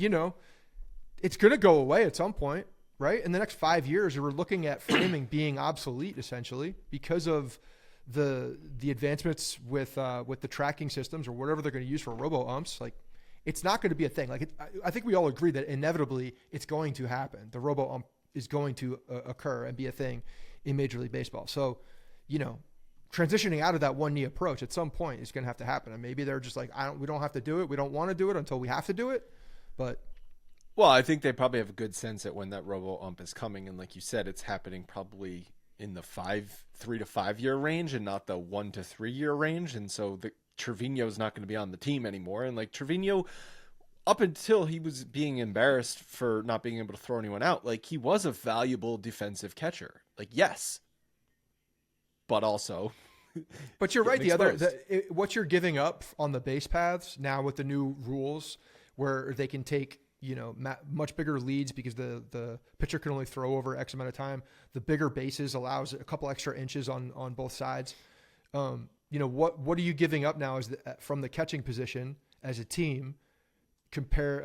it's going to go away at some point, right? In the next 5 years, we're looking at framing being obsolete essentially because of the advancements with the tracking systems or whatever they're going to use for robo-umps. Like, it's not going to be a thing. Like, I think we all agree that inevitably it's going to happen. The robo-ump is going to occur and be a thing in Major League Baseball. So, transitioning out of that one knee approach at some point is going to have to happen. And maybe they're just like, we don't have to do it. We don't want to do it until we have to do it. But I think they probably have a good sense at when that robo-ump is coming. And like you said, it's happening probably in the 3 to 5 year range and not the 1 to 3 year range. And so Trevino is not going to be on the team anymore. And like Trevino, up until he was being embarrassed for not being able to throw anyone out, like he was a valuable defensive catcher. Like, yes, but also. But you're right. What you're giving up on the base paths now with the new rules where they can take, much bigger leads because the pitcher can only throw over X amount of time. The bigger bases allows a couple extra inches on both sides. What are you giving up now from the catching position as a team? Comparing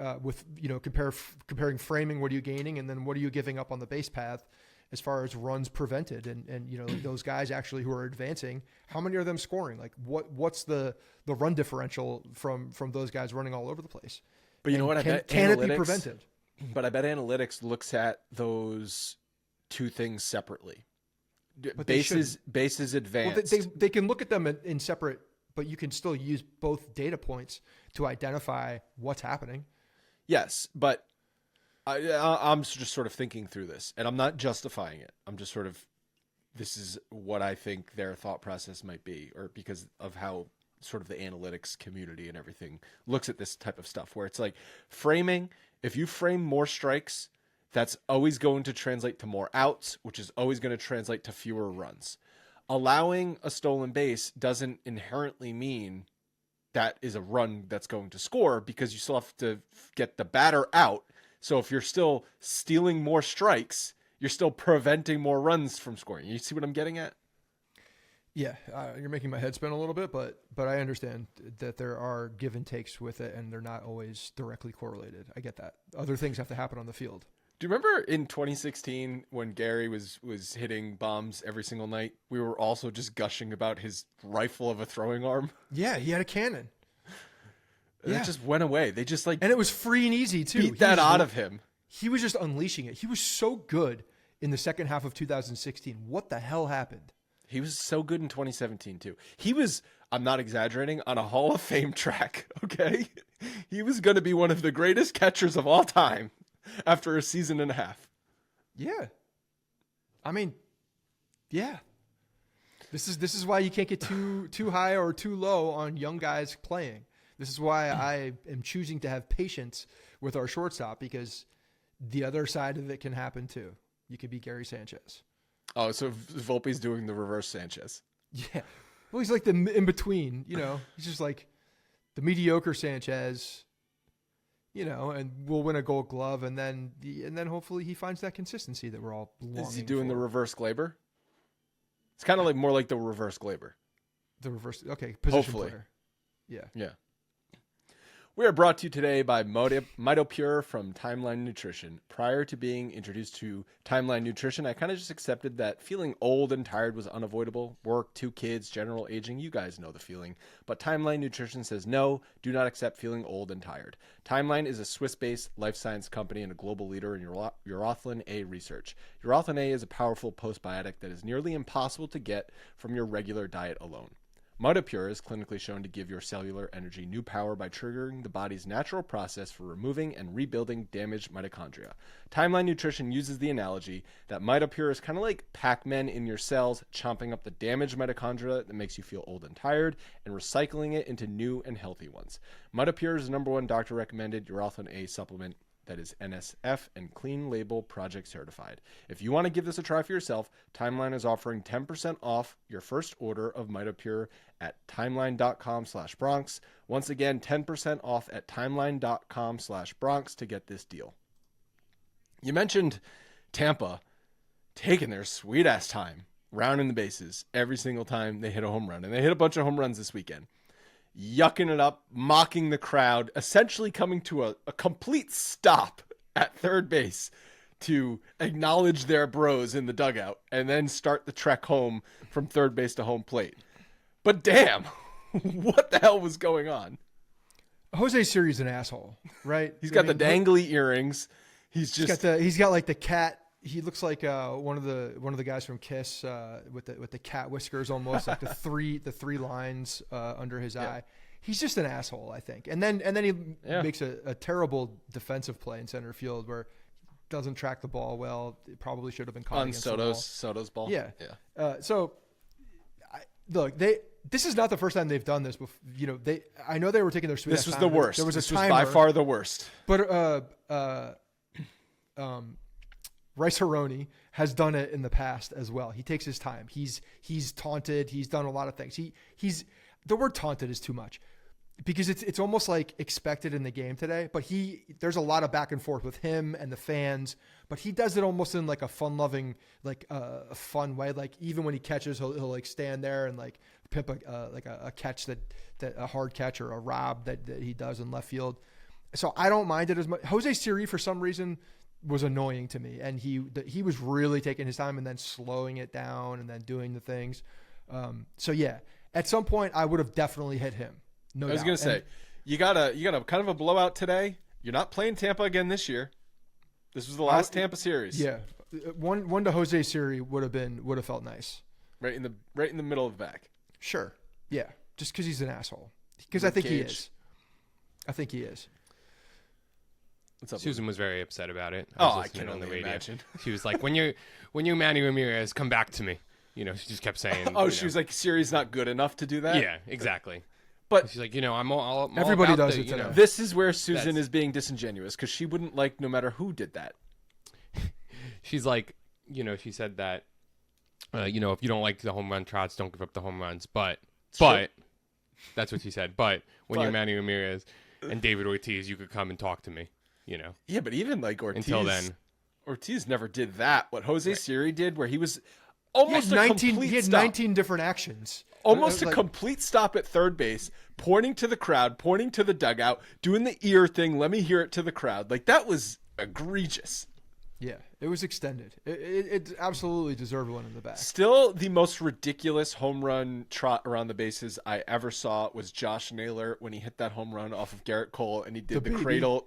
framing, what are you gaining, and then what are you giving up on the base path as far as runs prevented, and those guys actually who are advancing, how many are them scoring? Like what's the run differential from those guys running all over the place? But you know what? Can it be prevented? But I bet analytics looks at those two things separately. Bases advanced. Well, they can look at them in separate, but you can still use both data points to identify what's happening. Yes, but I'm just sort of thinking through this, and I'm not justifying it. I'm just sort of, this is what I think their thought process might be, or because of how sort of the analytics community and everything looks at this type of stuff, where it's like framing. If you frame more strikes, that's always going to translate to more outs, which is always going to translate to fewer runs. Allowing a stolen base doesn't inherently mean that is a run that's going to score, because you still have to get the batter out. So if you're still stealing more strikes, you're still preventing more runs from scoring. You see what I'm getting at? Yeah, you're making my head spin a little bit, but I understand that there are give and takes with it, and they're not always directly correlated. I get that. Other things have to happen on the field. Do you remember in 2016 when Gary was hitting bombs every single night? We were also just gushing about his rifle of a throwing arm. Yeah, he had a cannon. It just went away. They just and it was free and easy too. Beat that out of him. He was just unleashing it. He was so good in the second half of 2016. What the hell happened? He was so good in 2017 too. He was, I'm not exaggerating, on a Hall of Fame track. Okay, he was going to be one of the greatest catchers of all time after a season and a half. Yeah, I mean, yeah. This is why you can't get too high or too low on young guys playing. This is why I am choosing to have patience with our shortstop, because the other side of it can happen too. You could be Gary Sanchez. Oh, so Volpe's doing the reverse Sanchez. Yeah. Well, he's like the in-between, He's just like the mediocre Sanchez, and we'll win a Gold Glove, and then hopefully he finds that consistency that we're all longing for. Is he doing the reverse Glaber? It's kind of like more like the reverse Glaber. The reverse, okay, position Hopefully. player. Yeah. Yeah. We are brought to you today by MitoPure from Timeline Nutrition. Prior to being introduced to Timeline Nutrition, I kind of just accepted that feeling old and tired was unavoidable. Work, 2 kids, general aging, you guys know the feeling. But Timeline Nutrition says no, do not accept feeling old and tired. Timeline is a Swiss-based life science company and a global leader in urothalin A research. Urothalin A is a powerful postbiotic that is nearly impossible to get from your regular diet alone. MitoPure is clinically shown to give your cellular energy new power by triggering the body's natural process for removing and rebuilding damaged mitochondria. Timeline Nutrition uses the analogy that MitoPure is kind of like Pac-Man in your cells, chomping up the damaged mitochondria that makes you feel old and tired and recycling it into new and healthy ones. MitoPure is the #1 doctor-recommended urothalin A supplement that is NSF and Clean Label Project certified. If you want to give this a try for yourself, Timeline is offering 10% off your first order of MitoPure at timeline.com/Bronx. Once again, 10% off at timeline.com/Bronx to get this deal. You mentioned Tampa taking their sweet ass time rounding the bases every single time they hit a home run, and they hit a bunch of home runs this weekend. Yucking it up, mocking the crowd, essentially coming to a complete stop at third base to acknowledge their bros in the dugout and then start the trek home from third base to home plate. But damn, what the hell was going on? Jose Siri's an asshole, right? He's got the dangly earrings. He's got like the cat. He looks like one of the guys from Kiss with the cat whiskers, almost like the three lines under his eye. He's just an asshole, I think. And then he makes a terrible defensive play in center field where he doesn't track the ball well. It probably should have been caught on against Soto's ball. Yeah. Look, this is not the first time they've done this before. I know they were taking their sweet. This was the worst. This was by far the worst. But Rice Haroni has done it in the past as well. He takes his time. He's taunted. He's done a lot of things. He's the word taunted is too much because it's almost like expected in the game today. But there's a lot of back and forth with him and the fans. But he does it almost in like a fun-loving, like a fun way. Like even when he catches, he'll like stand there and like pimp a catch that a hard catch or a rob that he does in left field. So I don't mind it as much. Jose Siri for some reason was annoying to me, and he was really taking his time and then slowing it down and then doing the things. So yeah, at some point I would have definitely hit him. No doubt. I was gonna say you got a kind of a blowout today. You're not playing Tampa again this year. This was the last Tampa series. Yeah, one to Jose Siri would have felt nice. Right in the middle of the back. Sure. Yeah, just because he's an asshole. Because I think he is. What's up, Susan was very upset about it. Oh, was I listening can on the only radio. imagine. She was like, when you're Manny Ramirez, come back to me. You know, she just kept saying. Oh, you she know. was like, Siri's not good enough to do that? Yeah, exactly. But she's like, you know, I'm all Everybody about does the, it you today. know. this is where Susan That's- is being disingenuous because she wouldn't like no matter who did that. She's like, you know, she said that, you know, if you don't like the home run trots, don't give up the home runs. But that's what she said. But when you're Manny Ramirez and David Ortiz, you could come and talk to me. You know. Yeah, but even like Ortiz. Until then. Ortiz never did that. What Jose Siri did, where he was almost a complete he had stop. 19 different actions. Almost a Like, complete stop at third base, pointing to the crowd, pointing to the dugout, doing the ear thing. Let me hear it to the crowd. Like, that was egregious. Yeah, it was extended. It absolutely deserved one in the back. Still, the most ridiculous home run trot around the bases I ever saw was Josh Naylor when he hit that home run off of Garrett Cole and he did the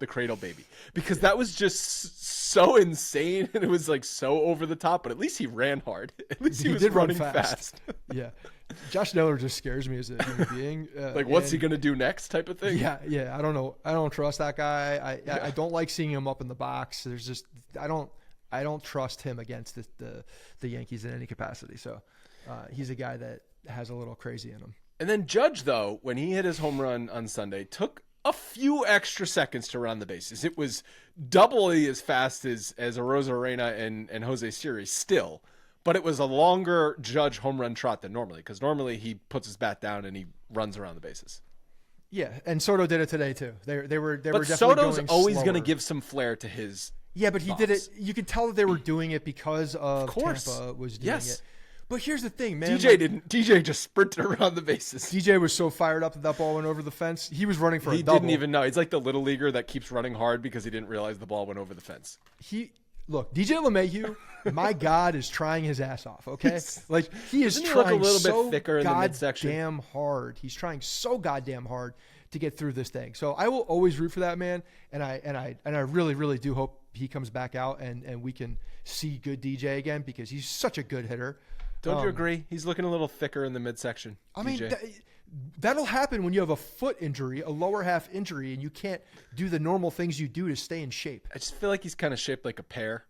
cradle baby, because that was just so insane and it was like so over the top. But at least he ran hard. At least he was did run running fast. Yeah, Josh Naylor just scares me as a human being. Like, what's he gonna do next? Type of thing. Yeah. I don't know. I don't trust that guy. I don't like seeing him up in the box. There's just I don't trust him against the Yankees in any capacity. So he's a guy that has a little crazy in him. And then Judge, though, when he hit his home run on Sunday, took a few extra seconds to run the bases. It was doubly as fast as Arozarena and Jose Siri still, but it was a longer Judge home run trot than normally, because normally he puts his bat down and he runs around the bases. Yeah, and Soto did it today too. They were definitely Soto's going always slower. going to give some flair to his. Yeah, but he did it. box. You could tell that they were doing it because of course. Tampa was doing Yes. it. But here's the thing, man. DJ didn't. DJ just sprinted around the bases. DJ was so fired up that ball went over the fence. He was running for a He double. didn't even know. He's like the little leaguer that keeps running hard because he didn't realize the ball went over the fence. Look, DJ LeMahieu, my God, is trying his ass off. Okay, like he is Doesn't he look trying a little bit so thicker in the midsection? goddamn hard. He's trying so goddamn hard to get through this thing. So I will always root for that man, and I really, really do hope he comes back out and we can see good DJ again because he's such a good hitter. Don't you agree? He's looking a little thicker in the midsection. I mean, DJ. that'll happen when you have a foot injury, a lower half injury, and you can't do the normal things you do to stay in shape. I just feel like he's kind of shaped like a pear.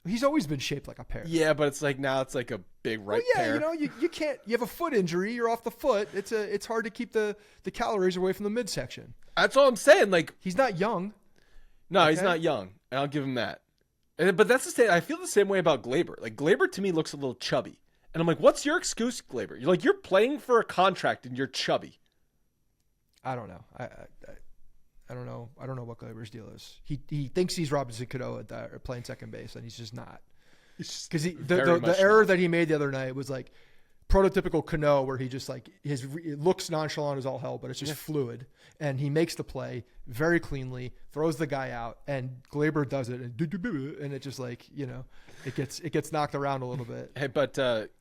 He's always been shaped like a pear. Yeah, but it's like now it's like a big ripe Well, yeah, pear. you know, you can't. You have a foot injury. You're off the foot. It's hard to keep the calories away from the midsection. That's all I'm saying. Like, He's not young. no, he's Okay. not young, and I'll give him that. But that's the same. I feel the same way about Glaber. Like, Glaber to me looks a little chubby, and I'm like, what's your excuse, Glaber? You're like, you're playing for a contract and you're chubby. I don't know. I don't know. I don't know what Glaber's deal is. He thinks he's Robinson Cano playing second base, and he's just not. Because the error that he made the other night was like prototypical Cano, where he just like it looks nonchalant as all hell, but it's just fluid, and he makes the play very cleanly, throws the guy out, and Glaber does it, and it just like it gets knocked around a little bit. Hey, but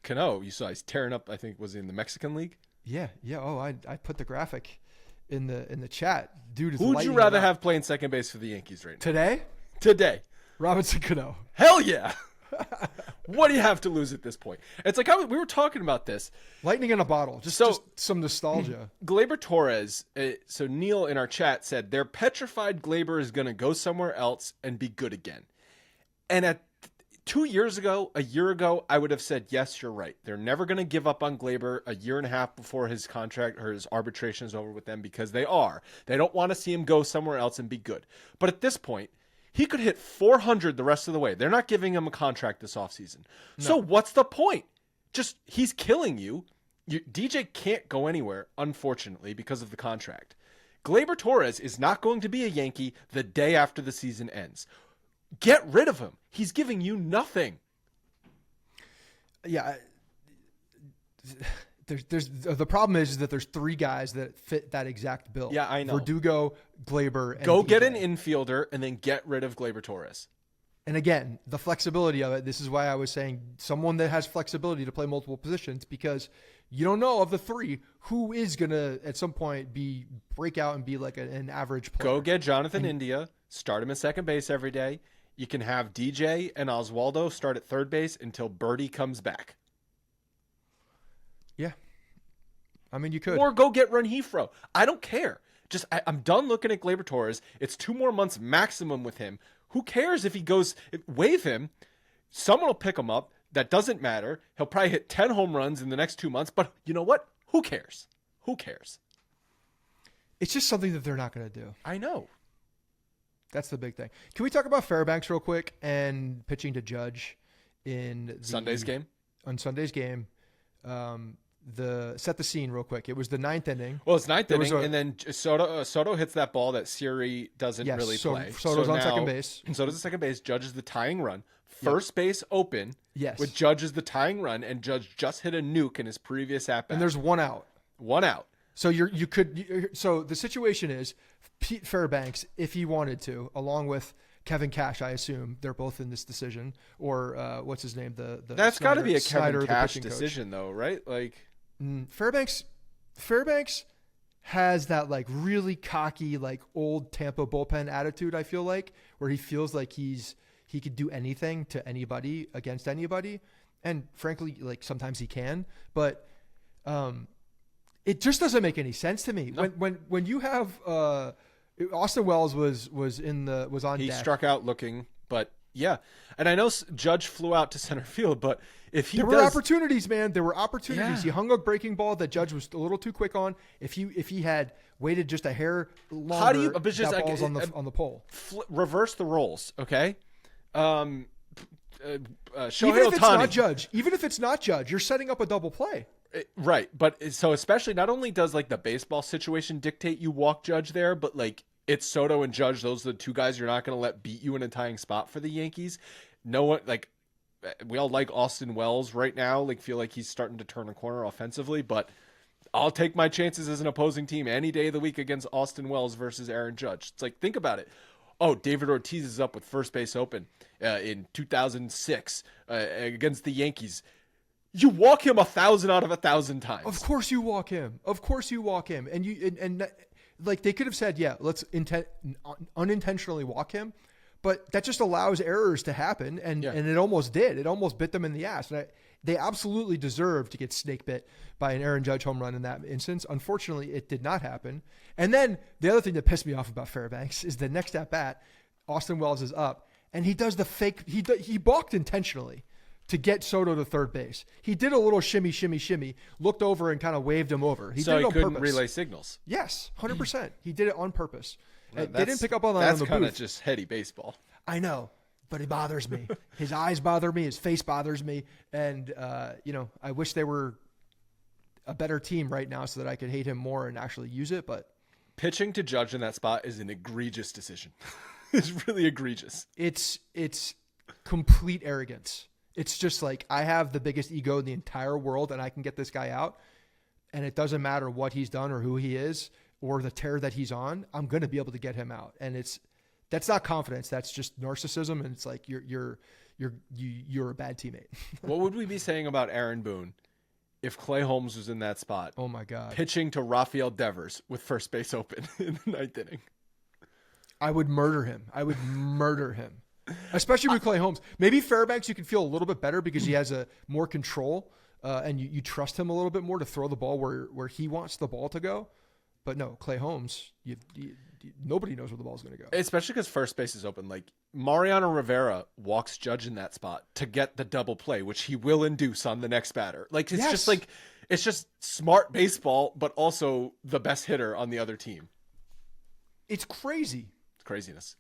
Cano, you saw he's tearing up. I think was he in the Mexican League. Yeah. Oh, I put the graphic in the chat. Dude is. Who would you lighting rather it up. have playing second base for the Yankees right now? Today? Today. Robinson Cano. Hell yeah. What do you have to lose at this point? It's like we were talking about this. Lightning in a bottle. Just some nostalgia. Glaber Torres. So Neil in our chat said they're petrified Glaber is going to go somewhere else and be good again. And at 2 years ago, a year ago, I would have said, yes, you're right. They're never going to give up on Glaber a year and a half before his contract or his arbitration is over with them because they are. They don't want to see him go somewhere else and be good. But at this point, he could hit 400 the rest of the way. They're not giving him a contract this offseason. No. So what's the point? Just he's killing you. DJ can't go anywhere, unfortunately, because of the contract. Glaber Torres is not going to be a Yankee the day after the season ends. Get rid of him. He's giving you nothing. Yeah. There's the problem is that there's three guys that fit that exact bill. Yeah, I know. Verdugo, Glaber, and Go get DJ. an infielder and then get rid of Glaber Torres. And again, the flexibility of it. This is why I was saying someone that has flexibility to play multiple positions, because you don't know of the three who is gonna at some point break out and be like an average player. Go get Jonathan India. Start him at second base every day. You can have DJ and Oswaldo start at third base until Birdie comes back. Yeah. I mean, you could. Or go get Rengifo. I don't care. I'm done looking at Gleyber Torres. It's 2 more months maximum with him. Who cares if he goes, waive him? Someone will pick him up. That doesn't matter. He'll probably hit 10 home runs in the next 2 months. But you know what? Who cares? Who cares? It's just something that they're not going to do. I know. That's the big thing. Can we talk about Fairbanks real quick and pitching to Judge in Sunday's game? On Sunday's game. Set the scene real quick. It was the 9th inning. Well, it's 9th inning, and then Soto hits that ball that Siri doesn't really play. Soto's on second base. Soto's at second base. Judge is the tying run. First base open. Yes. With Judge is the tying run, and Judge just hit a nuke in his previous at bat. And there's 1 out. 1 out. So so the situation is Pete Fairbanks, if he wanted to, along with Kevin Cash, I assume they're both in this decision, or what's his name? That's got to be a Kevin Snyder, Cash decision, though, right? Like Fairbanks has that like really cocky, like old Tampa bullpen attitude. I feel like where he feels like he could do anything to anybody against anybody, and frankly, like sometimes he can, but it just doesn't make any sense to me. No. When you have Austin Wells was on. He deck. Struck out looking, but yeah, and I know Judge flew out to center field, but if he were opportunities, man, there were opportunities. Yeah. He hung a breaking ball that Judge was a little too quick on. If he had waited just a hair longer, how do you? But just that ball's on the pole. Reverse the roles, okay? Even if it's not Judge, you're setting up a double play. Right, but so especially not only does like the baseball situation dictate you walk Judge there, but like it's Soto and Judge. Those are the 2 guys you're not going to let beat you in a tying spot for the Yankees. No one like we all like Austin Wells right now. Like feel like he's starting to turn a corner offensively, but I'll take my chances as an opposing team any day of the week against Austin Wells versus Aaron Judge. It's like think about it. Oh, David Ortiz is up with first base open in 2006 against the Yankees. You walk him 1,000 out of 1,000 times. Of course you walk him. And like they could have said, yeah, let's unintentionally walk him, but that just allows errors to happen, and it almost did. It almost bit them in the ass. And they absolutely deserved to get snake bit by an Aaron Judge home run in that instance. Unfortunately, it did not happen. And then the other thing that pissed me off about Fairbanks is the next at bat, Austin Wells is up, and he does the fake. He balked intentionally to get Soto to third base. He did a little shimmy, looked over and kind of waved him over. He did it on couldn't purpose. Relay signals. Yes, 100%. He did it on purpose. They didn't pick up on that on the booth. That's kind of just heady baseball. I know, but it bothers me. His eyes bother me. His face bothers me. And, I wish they were a better team right now so that I could hate him more and actually use it. But pitching to Judge in that spot is an egregious decision. It's really egregious. It's complete arrogance. It's just like, I have the biggest ego in the entire world and I can get this guy out. And it doesn't matter what he's done or who he is or the tear that he's on. I'm going to be able to get him out. And that's not confidence. That's just narcissism. And it's like, you're a bad teammate. What would we be saying about Aaron Boone if Clay Holmes was in that spot? Oh my God. Pitching to Rafael Devers with first base open in the 9th inning. I would murder him. Especially with Clay Holmes. Maybe Fairbanks, you can feel a little bit better because he has a more control and you trust him a little bit more to throw the ball where he wants the ball to go. But no, Clay Holmes, nobody knows where the ball's going to go. Especially because first base is open. Like Mariano Rivera walks Judge in that spot to get the double play, which he will induce on the next batter. Like it's just smart baseball, but also the best hitter on the other team. It's crazy. It's craziness.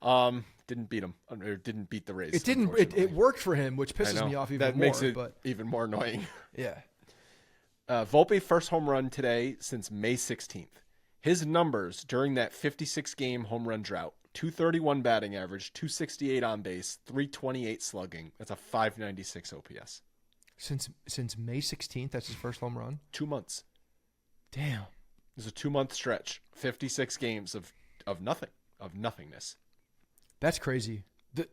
Didn't beat him or didn't beat the Rays. It didn't. It worked for him, which pisses me off even more. That makes it even more annoying. Yeah. Volpe first home run today since May 16th. His numbers during that 56-game home run drought: 231 batting average, 268 on base, 328 slugging. That's a 596 OPS. Since May 16th, that's his first home run. 2 months. Damn. It was a 2-month stretch. 56 games of nothingness. That's crazy.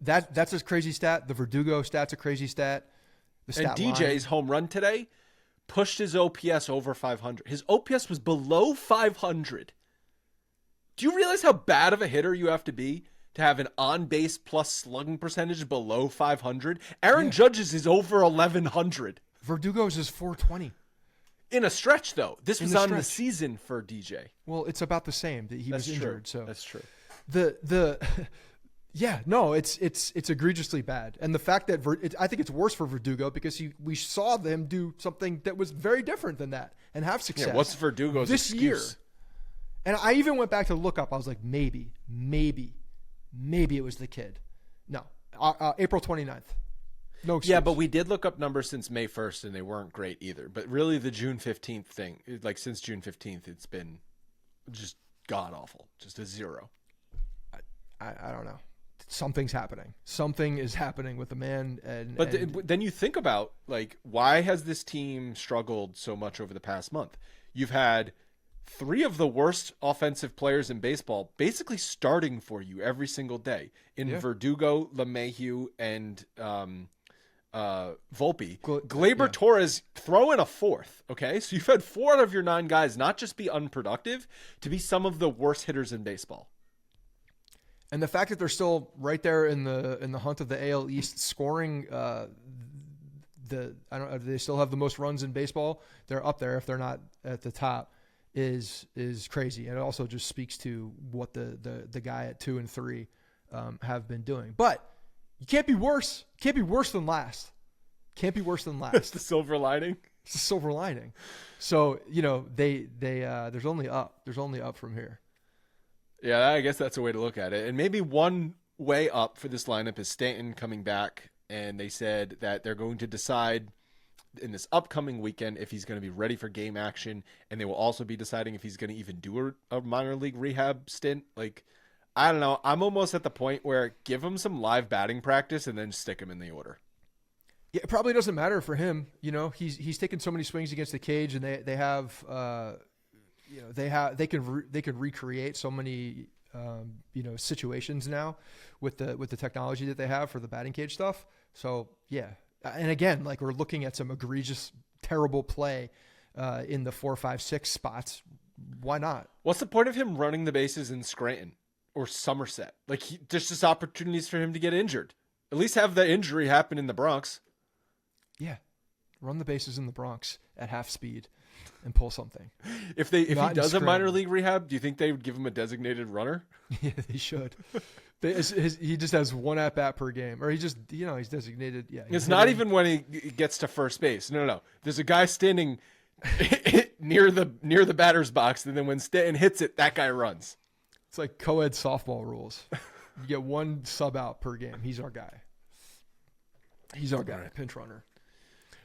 That's a crazy stat. The Verdugo stat's a crazy stat. And DJ's home run today pushed his OPS over 500. His OPS was below 500. Do you realize how bad of a hitter you have to be to have an on-base plus slugging percentage below 500? Aaron Judge's is over 1,100. Verdugo's is 420. In a stretch, though. This was the on the stretch. season for DJ. Well, it's about the same. He was injured, so That's true. Yeah, no, it's egregiously bad, and the fact that I think it's worse for Verdugo because we saw them do something that was very different than that and have success. Yeah, what's Verdugo's this excuse? year? And I even went back to look up. I was like, maybe it was the kid. No, April 29th. No excuse. Yeah, but we did look up numbers since May 1st, and they weren't great either. But really, the June 15th thing, like since June 15th, it's been just god awful, just a 0. I don't know. Something's happening. Something is happening with the man. But then you think about, like, why has this team struggled so much over the past month? You've had 3 of the worst offensive players in baseball basically starting for you every single day in Verdugo, LeMahieu, and Volpe. Gleyber Torres, throw in a 4th, okay? So you've had 4 out of your 9 guys not just be unproductive, to be some of the worst hitters in baseball. And the fact that they're still right there in the hunt of the AL East scoring, do they still have the most runs in baseball? They're up there if they're not at the top. Is crazy, and it also just speaks to what the guy at 2 and 3 have been doing. But you can't be worse. Can't be worse than last. Can't be worse than last. That's the silver lining. It's the silver lining. So they there's only up. There's only up from here. Yeah, I guess that's a way to look at it. And maybe one way up for this lineup is Stanton coming back, and they said that they're going to decide in this upcoming weekend if he's going to be ready for game action, and they will also be deciding if he's going to even do a minor league rehab stint. Like, I don't know. I'm almost at the point where give him some live batting practice and then stick him in the order. Yeah, it probably doesn't matter for him. He's taken so many swings against the cage, and they can recreate so many situations now with the technology that they have for the batting cage stuff. So yeah, and again, like, we're looking at some egregious, terrible play in the 4, 5, 6 spots. Why not? What's the point of him running the bases in Scranton or Somerset? Like, there's just opportunities for him to get injured. At least have the injury happen in the Bronx. Yeah, run the bases in the Bronx at half speed and pull something. If he does a minor league rehab, do you think they would give him a designated runner? Yeah, they should. He just has 1 at bat per game, or he's designated. Yeah, it's not even when he gets to first base. No. There's a guy standing near the batter's box, and then when Stanton hits it, that guy runs. It's like co-ed softball rules. You get 1 sub out per game. He's our guy. He's our guy, pinch runner.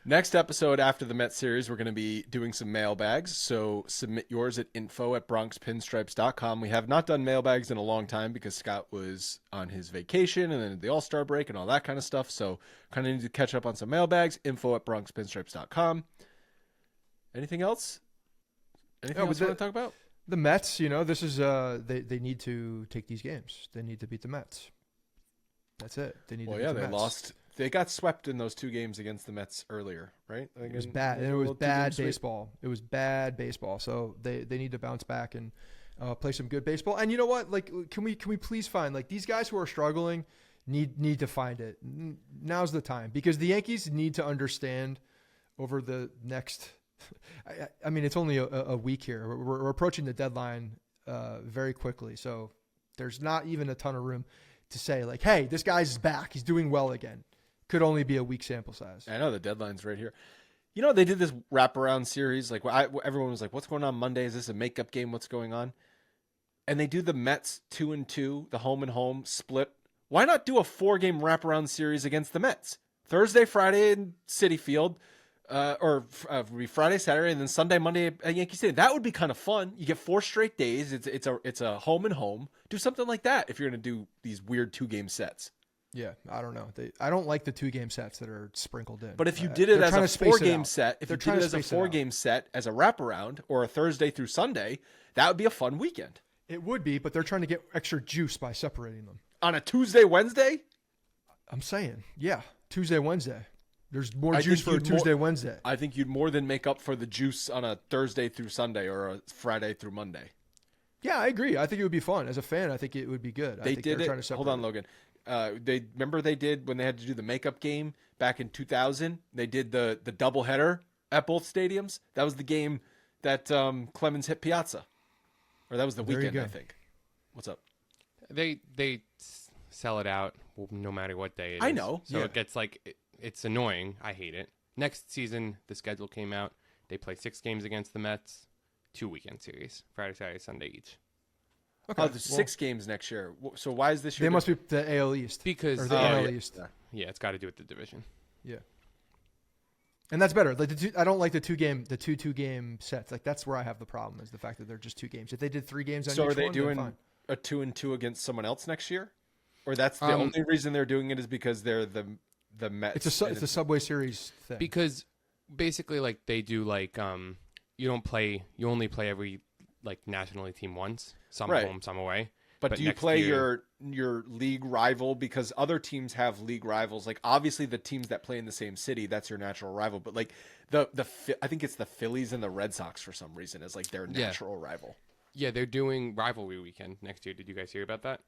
Next episode after the Mets series, we're going to be doing some mailbags. So submit yours at info@bronxpinstripes.com. We have not done mailbags in a long time because Scott was on his vacation and then the All-Star break and all that kind of stuff. So kind of need to catch up on some mailbags. info@bronxpinstripes.com. Anything else? Anything else you want to talk about? The Mets, this is they need to take these games. They need to beat the Mets. That's it. They need to beat the Mets. Lost. They got swept in those 2 games against the Mets earlier, right? It was bad. And it was bad baseball. It was bad baseball. So they need to bounce back and play some good baseball. And you know what? Like, can we please find, like, these guys who are struggling need to find it. Now's the time, because the Yankees need to understand over the next. I mean, it's only a week here. We're approaching the deadline very quickly, so there's not even a ton of room to say, like, hey, this guy's back. He's doing well again. Could only be a week sample size. I know the deadline's right here. They did this wraparound series. Like, everyone was like, what's going on Monday? Is this a makeup game? What's going on? And they do the Mets 2-2, the home and home split. Why not do a 4-game wraparound series against the Mets? Thursday, Friday in Citi Field, or Friday, Saturday, and then Sunday, Monday at Yankee Stadium. That would be kind of fun. You get 4 straight days. It's a home and home. Do something like that if you're going to do these weird 2-game sets. Yeah, I don't know. I don't like the 2-game sets that are sprinkled in. But if you did it as a 4-game set, if you did it as a 4-game set as a wraparound or a Thursday through Sunday, that would be a fun weekend. It would be, but they're trying to get extra juice by separating them. On a Tuesday, Wednesday? I'm saying, yeah, Tuesday, Wednesday. There's more juice for a Tuesday, Wednesday. I think you'd more than make up for the juice on a Thursday through Sunday or a Friday through Monday. Yeah, I agree. I think it would be fun. As a fan, I think it would be good. They did it. Hold on, Logan. They did when they had to do the makeup game back in 2000. They did the doubleheader at both stadiums. That was the game that Clemens hit Piazza, or that was the There you weekend, go. I think. What's up? They sell it out no matter what day it is. I know, So yeah. it gets like it's annoying. I hate it. Next season, the schedule came out. They play 6 games against the Mets, 2 weekend series, Friday, Saturday, Sunday each. Okay. Oh, there's 6 games next year. So why is this year? They must be the AL East. Because Or the Oh, NL yeah. East. yeah, it's got to do with the division. Yeah. And that's better. Like I don't like the two game sets. Like that's where I have the problem is the fact that they're just 2 games. If they did 3 games on So each are they one, then doing fine. a 2-2 against someone else next year? Or that's the only reason they're doing it is because they're the Mets? It's a Subway Series thing. Because basically, like they do, like you only play every like National League team once. Some Right. home, some away. But do you next play year- your league rival? Because other teams have league rivals. Like obviously the teams that play in the same city, that's your natural rival. But like I think it's the Phillies and the Red Sox for some reason as like their natural rival. Yeah, they're doing rivalry weekend next year. Did you guys hear about that?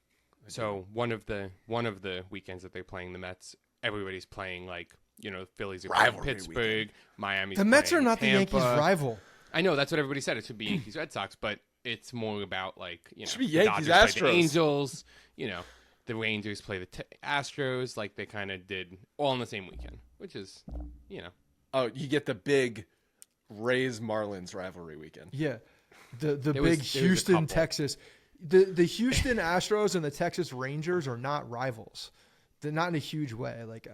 So one of the weekends that they're playing the Mets, everybody's playing like the Phillies are playing Rivalry Pittsburgh, weekend. Miami's The Mets are playing not the Tampa. Yankees' rival. I know that's what everybody said. It should be Yankees Red Sox, but it's more about like should be the Yankees Dodgers play Astros. the Angels. The Rangers play the Astros. Like they kind of did all on the same weekend, which is Oh, you get the big Rays Marlins rivalry weekend. Yeah. The There big was a Houston, couple. Texas. The Houston Astros and the Texas Rangers are not rivals. They're not in a huge way. Like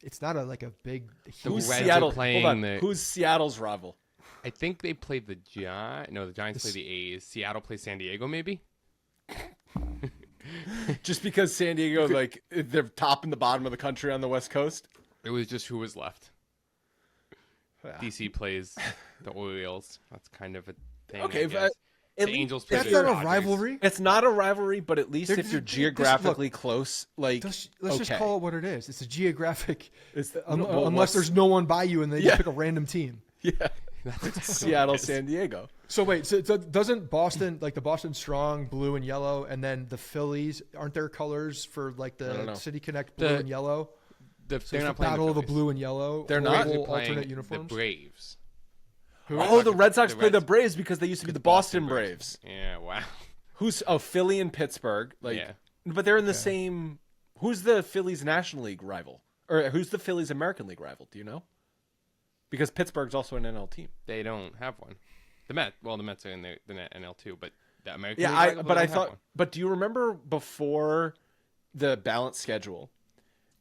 it's not a big. Who's Reds are Seattle? playing Hold on. the- Who's Seattle's rival? I think they played the Giants. No, the Giants play the A's. Seattle plays San Diego, maybe. Just because San Diego, like they're top and the bottom of the country on the West Coast. It was just who was left. DC plays the Orioles. That's kind of a thing. Okay, I but guess. at The least Angels play That's the not a Dodgers. rivalry. It's not a rivalry, but at least They're if you're just- geographically close, like Let's okay. just call it what it is. It's a geographic. It's Unless what's- there's no one by you and they Yeah. just pick a random team. yeah, That's exactly Seattle, what it is. San Diego. So wait, so doesn't Boston like the Boston Strong blue and yellow, and then the Phillies aren't their colors for like I don't the know. City Connect blue The- and yellow? The, So they're it's not the playing battle of the Phillies. blue and yellow. They're not. They're horrible playing alternate the uniforms. Braves. Oh, the Red Sox The play the Reds- Braves because they used to be the Boston Braves. Yeah, wow. Who's Philly and Pittsburgh? Like, Yeah. but they're in the same. Who's the Phillies National League rival, or who's the Phillies American League rival? Do you know? Because Pittsburgh's also an NL team. They don't have one. The Mets are in the NL too, but the American Yeah, League rival, but they I don't have thought. one. But do you remember before the balanced schedule?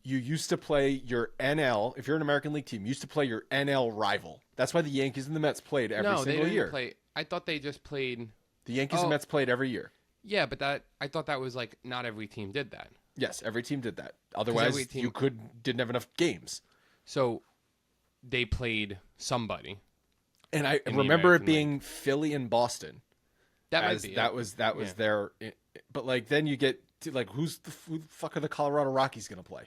You used to play your NL. If you're an American League team, you used to play your NL rival. That's why the Yankees and the Mets played every No, they single didn't year. play. I thought they just played. The Yankees and Oh. Mets played every year. Yeah, but I thought that was like not every team did that. Yes, every team did that. Otherwise, every team- you didn't have enough games. So they played somebody. And I In the remember it American being Philly and Boston. That might as be that it. was Yeah. their. But like then you get to like who the fuck are the Colorado Rockies gonna play?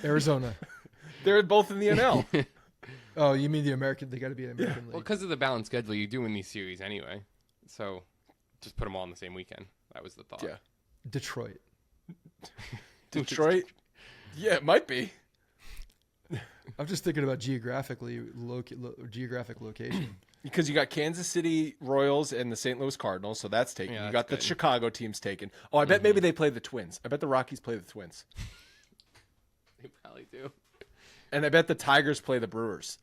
Arizona. They're both in the NL. Oh, you mean the American? They got to be an American Well, League. because of the balanced schedule, you're doing these series anyway. So just put them all in the same weekend. That was the thought. Yeah. Detroit. Detroit. Yeah, it might be. I'm just thinking about geographic location. Because you got Kansas City Royals and the St. Louis Cardinals, so that's taken. Yeah, you that's got the good. Chicago teams taken. Oh, I bet maybe they play the Twins. I bet the Rockies play the Twins. They probably do. And I bet the Tigers play the Brewers.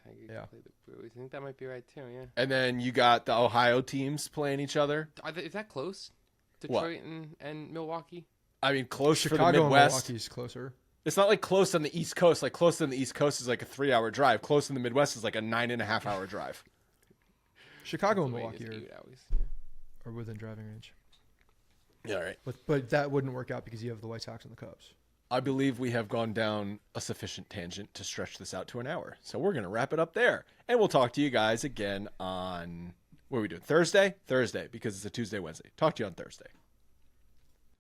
Tigers Yeah. play the Brewers. I think that might be right too. Yeah. And then you got the Ohio teams playing each other. Is that close? What? Detroit and Milwaukee. I mean, close for the Chicago and Midwest. Milwaukee's closer. It's not like close on the East Coast. Like close on the East Coast is like a 3-hour drive. Close in the Midwest is like a 9.5-hour drive. Chicago and Pennsylvania's Milwaukee 8 hours. Yeah. are within driving range. Yeah, all right. But that wouldn't work out because you have the White Sox and the Cubs. I believe we have gone down a sufficient tangent to stretch this out to an hour. So we're going to wrap it up there. And we'll talk to you guys again on, what are we doing? Thursday? Thursday, because it's a Tuesday, Wednesday. Talk to you on Thursday.